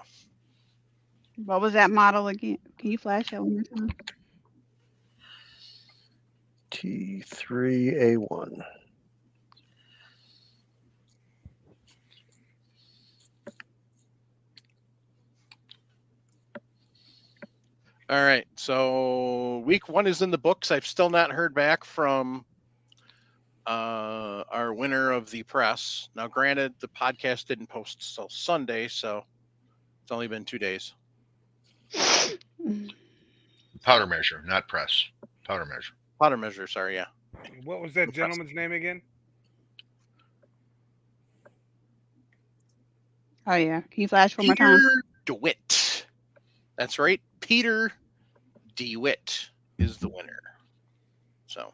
What was that model again? Can you flash that one more time? T3A1. All right. So week 1 is in the books. I've still not heard back from our winner of the press. Now, granted, the podcast didn't post till Sunday, so it's only been 2 days. Powder measure, not press. Powder measure. Powder measure, sorry, yeah. What was that gentleman's name again? Oh yeah. Can you flash one more time? Peter DeWitt. That's right. Peter DeWitt is the winner. So.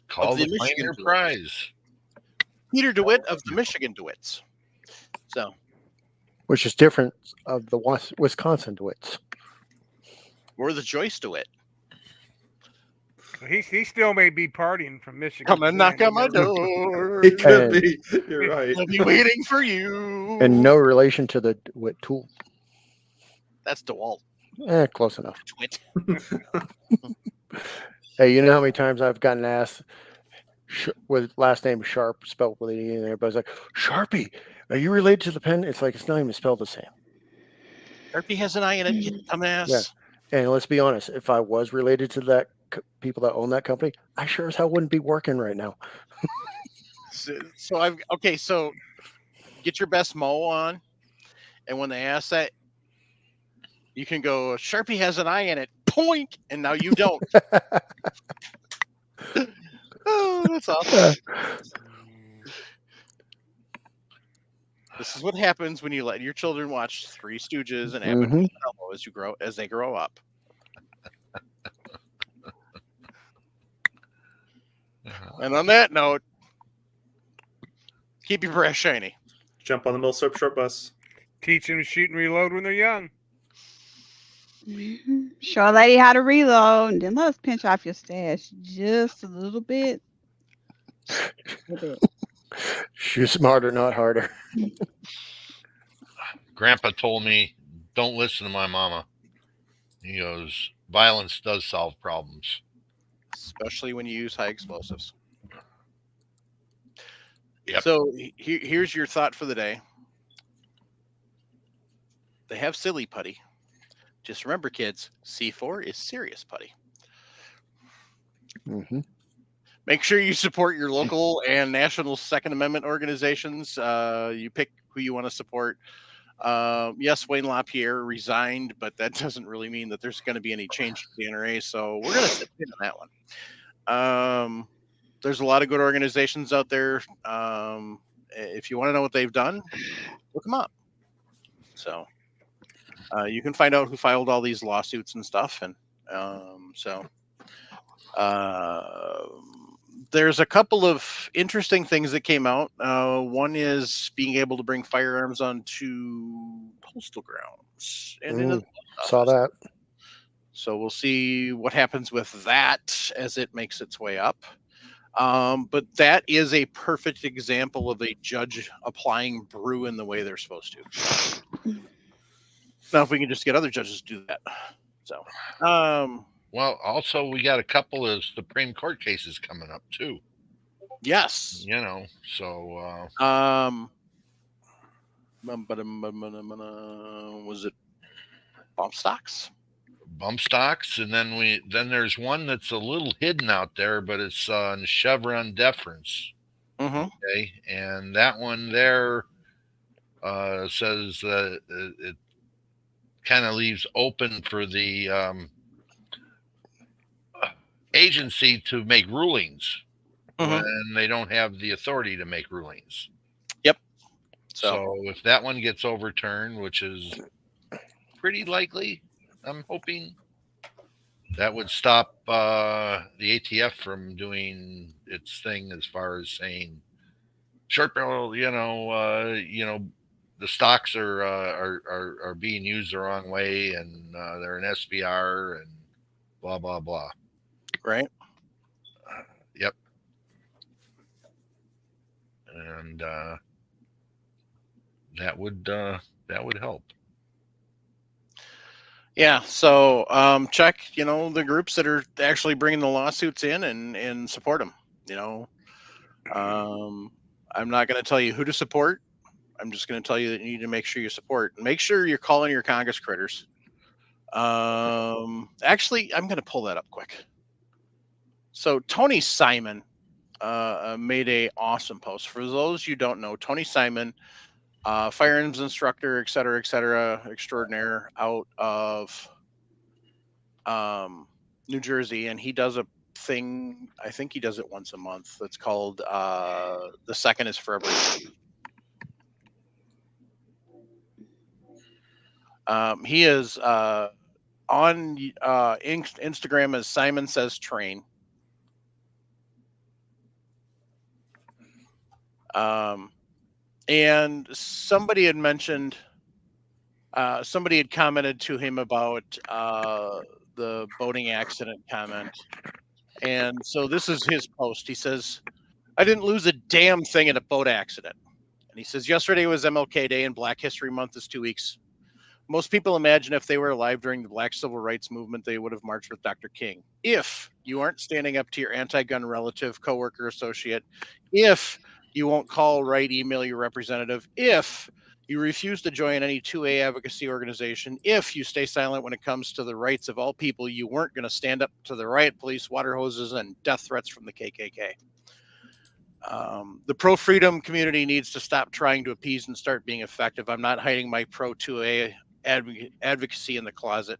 Call the the Michigan Pioneer Prize. Peter DeWitt of the Michigan DeWitts. So. Which is different of the Wisconsin DeWitts. Or the Joyce DeWitt. He still may be partying from Michigan. Come and knock on my door. He could be. You're right. I'll be waiting for you. And no relation to the DeWitt tool. That's DeWalt. Close enough. DeWitt. Hey, you know how many times I've gotten asked with last name Sharp spelled with an E, and everybody's like, "Sharpie, are you related to the pen?" It's like it's not even spelled the same. Sharpie has an I in it, you dumbass. Yeah. And let's be honest, if I was related to that people that own that company, I sure as hell wouldn't be working right now. So get your best Mo on, and when they ask that, you can go, "Sharpie has an I in it," poink, and now you don't. Oh, that's awesome. This is what happens when you let your children watch Three Stooges and Abbott and Costello as they grow up. And on that note, keep your breath shiny. Jump on the Millsap short bus. Teach them to shoot and reload when they're young. Show a lady how to reload, and then let us pinch off your stash just a little bit. Shoot smarter, not harder. Grandpa told me, don't listen to my mama. He goes, violence does solve problems. Especially when you use high explosives. Yep. So here's your thought for the day. They have silly putty. Just remember, kids, C4 is serious putty. Mm-hmm. Make sure you support your local and national Second Amendment organizations. You pick who you want to support. Yes, Wayne LaPierre resigned, but that doesn't really mean that there's going to be any change to the NRA. So we're going to sit in on that one. There's a lot of good organizations out there. If you want to know what they've done, look them up. So you can find out who filed all these lawsuits and stuff. And there's a couple of interesting things that came out. One is being able to bring firearms onto postal grounds and into the post Saw office. that. So we'll see what happens with that as it makes its way up. But that is a perfect example of a judge applying brew in the way they're supposed to. Now, if we can just get other judges to do that. So, well, also we got a couple of Supreme Court cases coming up too. Yes. You know, so was it bump stocks? Bump stocks, and then there's one that's a little hidden out there, but it's on Chevron deference. Mm-hmm. Okay, and that one there says that it kind of leaves open for the agency to make rulings when they don't have the authority to make rulings. Yep. So if that one gets overturned, which is pretty likely, I'm hoping, that would stop the ATF from doing its thing as far as saying short barrel, the stocks are being used the wrong way, and they're an SBR and blah blah blah. Right. Yep. And that would help. Yeah. So check, the groups that are actually bringing the lawsuits in and support them. I'm not going to tell you who to support. I'm just going to tell you that you need to make sure you support. Make sure you're calling your Congress critters. Actually, I'm going to pull that up quick. So Tony Simon made a awesome post. For those you don't know, Tony Simon, firearms instructor, et cetera, extraordinaire out of New Jersey, and he does a thing. I think he does it once a month. That's called "The Second Is for Everyone." He is on Instagram as Simon Says Train. And somebody had mentioned, somebody had commented to him about the boating accident comment. And so this is his post. He says, I didn't lose a damn thing in a boat accident. And he says, yesterday was MLK Day and Black History Month is 2 weeks. Most people imagine if they were alive during the Black Civil Rights Movement, they would have marched with Dr. King. If you aren't standing up to your anti-gun relative, coworker, associate, if you won't call, write, email your representative, if you refuse to join any 2A advocacy organization, if you stay silent when it comes to the rights of all people, you weren't going to stand up to the riot police, water hoses, and death threats from the KKK. The pro-freedom community needs to stop trying to appease and start being effective. I'm not hiding my pro-2A advocacy in the closet.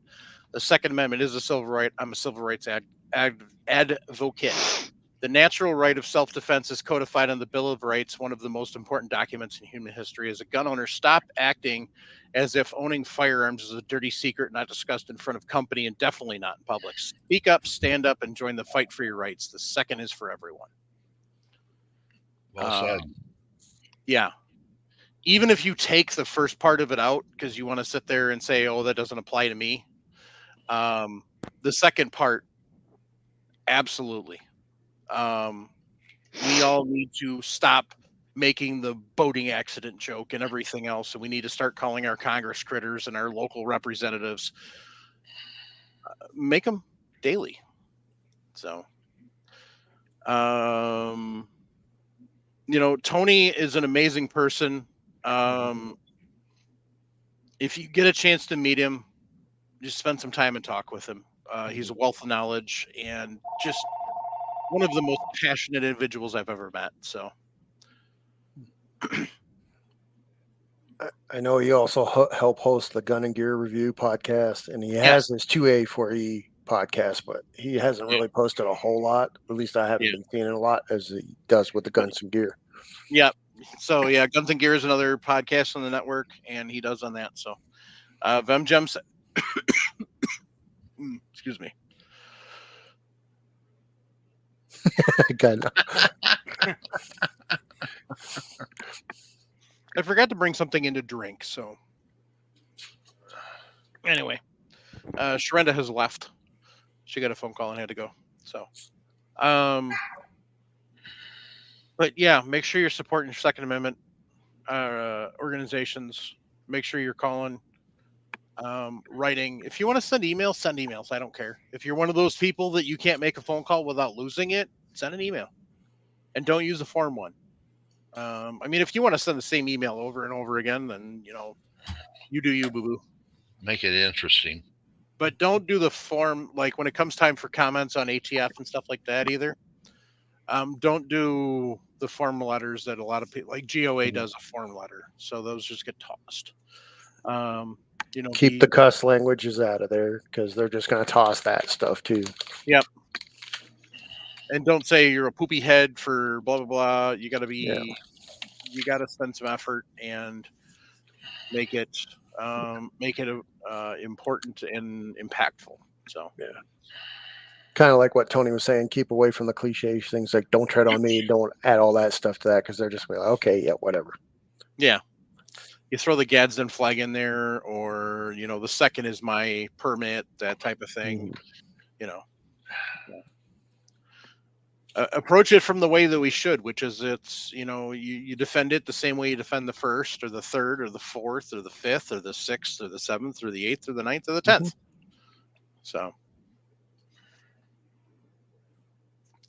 The Second Amendment is a civil right. I'm a civil rights advocate. The natural right of self-defense is codified in the Bill of Rights, one of the most important documents in human history. As a gun owner, stop acting as if owning firearms is a dirty secret not discussed in front of company and definitely not in public. Speak up, stand up, and join the fight for your rights. The second is for everyone. Well said. Yeah. Even if you take the first part of it out because you want to sit there and say, oh, that doesn't apply to me. The second part, absolutely. We all need to stop making the boating accident joke and everything else. And we need to start calling our Congress critters and our local representatives, make them daily. So, Tony is an amazing person. If you get a chance to meet him, just spend some time and talk with him. He's a wealth of knowledge and just one of the most passionate individuals I've ever met. So, I know you also help host the Gun and Gear Review podcast, and he has his 2A4E podcast, but he hasn't really posted a whole lot. At least I haven't been seeing it a lot as he does with the Guns and Gear. Yeah. So yeah, Guns and Gear is another podcast on the network, and he does on that. So, Vemgem, excuse me. God, I forgot to bring something in to drink. So, anyway, Sharenda has left. She got a phone call and had to go. So, but yeah, make sure you're supporting Second Amendment organizations. Make sure you're calling, writing. If you want to send emails, send emails. I don't care. If you're one of those people that you can't make a phone call without losing it, send an email, and don't use a form one. I mean, if you want to send the same email over and over again, then you do you, boo boo. Make it interesting. But don't do the form, like when it comes time for comments on ATF and stuff like that either. Don't do the form letters that a lot of people, like GOA does a form letter. So those just get tossed. Keep the cuss languages out of there because they're just going to toss that stuff too. Yep. And don't say you're a poopy head for blah, blah, blah. You got to be, you got to spend some effort and make it important and impactful. So, yeah. Kind of like what Tony was saying, keep away from the cliche things like don't tread on me, don't add all that stuff to that because they're just like, okay, yeah, whatever. Yeah. You throw the Gadsden flag in there, or, the second is my permit, that type of thing, approach it from the way that we should, which is it's, you defend it the same way you defend the first or the third or the fourth or the fifth or the sixth or the seventh or the eighth or the ninth or the 10th. So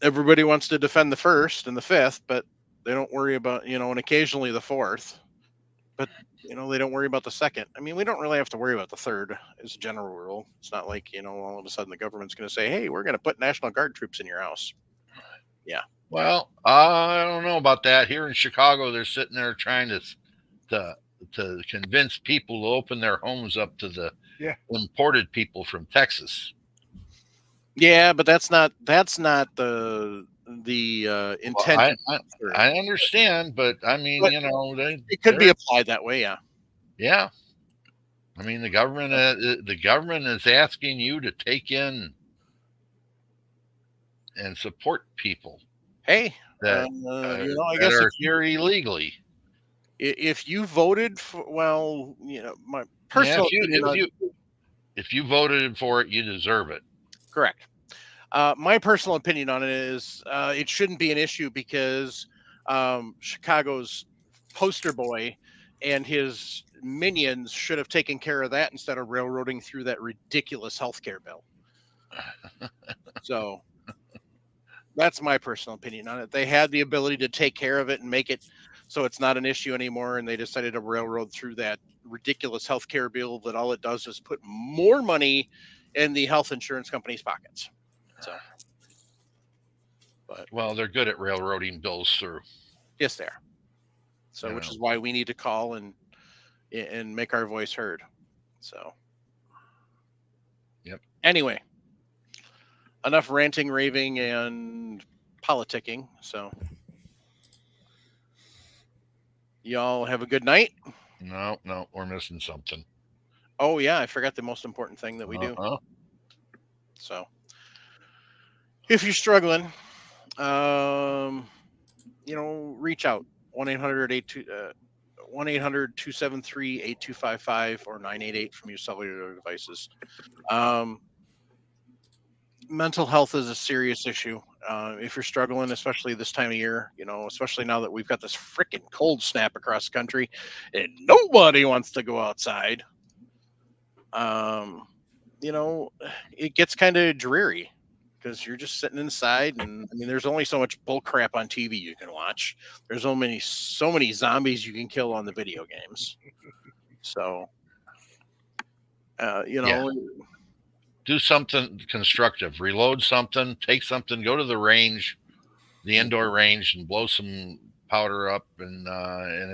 everybody wants to defend the first and the fifth, but they don't worry about, and occasionally the fourth, but they don't worry about the second. I mean, we don't really have to worry about the third as a general rule. It's not like, all of a sudden the government's going to say, hey, we're going to put National Guard troops in your house. Yeah. Well, I don't know about that. Here in Chicago, they're sitting there trying to convince people to open their homes up to the imported people from Texas. Yeah, but that's not the intent. Well, I understand, but I mean, it could be applied that way. Yeah. Yeah. I mean, the government is asking you to take in and support people. Hey, that I guess are here illegally. If you voted for, my personal if you voted for it, you deserve it. Correct. My personal opinion on it is it shouldn't be an issue because Chicago's poster boy and his minions should have taken care of that instead of railroading through that ridiculous healthcare bill. So that's my personal opinion on it. They had the ability to take care of it and make it so it's not an issue anymore, and they decided to railroad through that ridiculous healthcare bill that all it does is put more money in the health insurance company's pockets. So, but they're good at railroading bills through. Yes, they are. So, which is why we need to call and make our voice heard. So, yep. Anyway, enough ranting, raving, and politicking. So, y'all have a good night. No, we're missing something. Oh yeah, I forgot the most important thing that we do. So, if you're struggling, reach out 1-800-273-8255 or 988 from your cellular devices. Mental health is a serious issue. if you're struggling, especially this time of year, especially now that we've got this freaking cold snap across the country and nobody wants to go outside, it gets kind of dreary because you're just sitting inside. And I mean, there's only so much bull crap on TV you can watch. There's so many zombies you can kill on the video games. So, do something constructive, reload something, take something, go to the range, the indoor range, and blow some powder up. And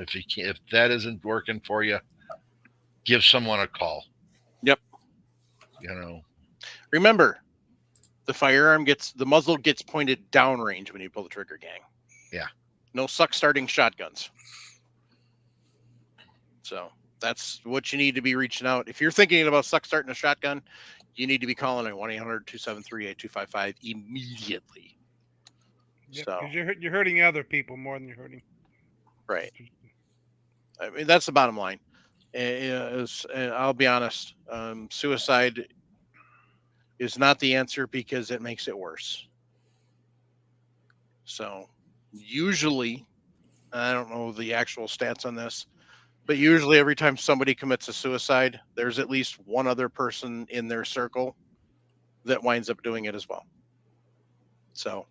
if that isn't working for you, give someone a call. Yep. Remember, the muzzle gets pointed downrange when you pull the trigger, gang. Yeah. No suck starting shotguns. So that's what you need to be reaching out. If you're thinking about suck starting a shotgun, you need to be calling at 1-800-273-8255 immediately. Yep, So 'cause you're hurting other people more than you're hurting. Right. I mean, that's the bottom line. And I'll be honest, suicide is not the answer because it makes it worse. So usually, I don't know the actual stats on this, but usually every time somebody commits a suicide, there's at least one other person in their circle that winds up doing it as well. So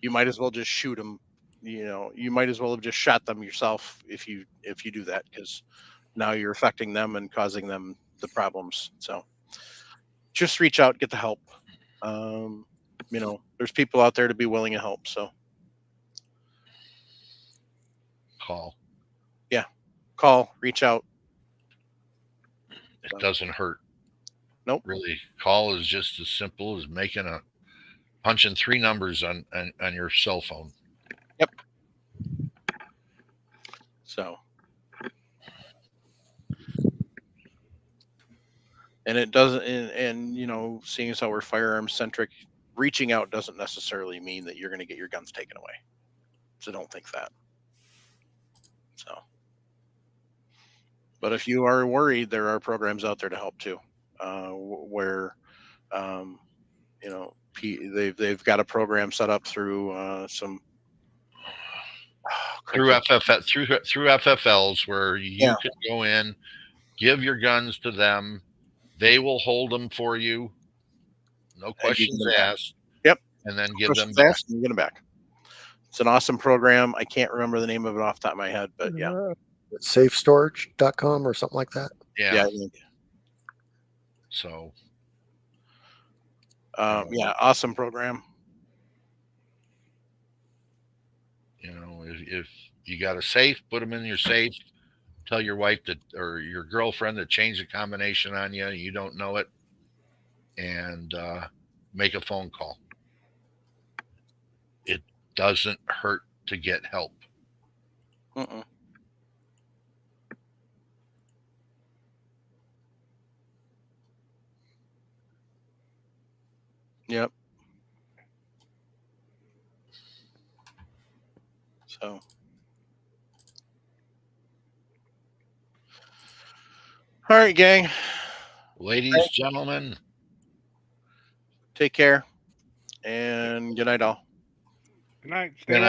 you might as well just shoot them. You might as well have just shot them yourself if you do that, because now you're affecting them and causing them the problems. So just reach out, get the help. There's people out there to be willing to help. So call, reach out. It doesn't hurt. Nope. Really, call is just as simple as punching 3 numbers on your cell phone. Yep. So, and it doesn't, and seeing as how we're firearm centric, reaching out doesn't necessarily mean that you're going to get your guns taken away. So don't think that. So, but if you are worried, there are programs out there to help too, where, they've got a program set up through through FFLs where you can go in, give your guns to them, they will hold them for you, no questions asked. Yep. And then give them back. And get them back. It's an awesome program. I can't remember the name of it off the top of my head, but yeah. Safestorage.com or something like that. Yeah. So. Awesome program. If you got a safe, put them in your safe. Tell your wife or your girlfriend to change the combination on you. You don't know it, and make a phone call. It doesn't hurt to get help. Yep. So. All right, gang. Ladies, gentlemen. Take care. And good night, all. Good night. Stay warm.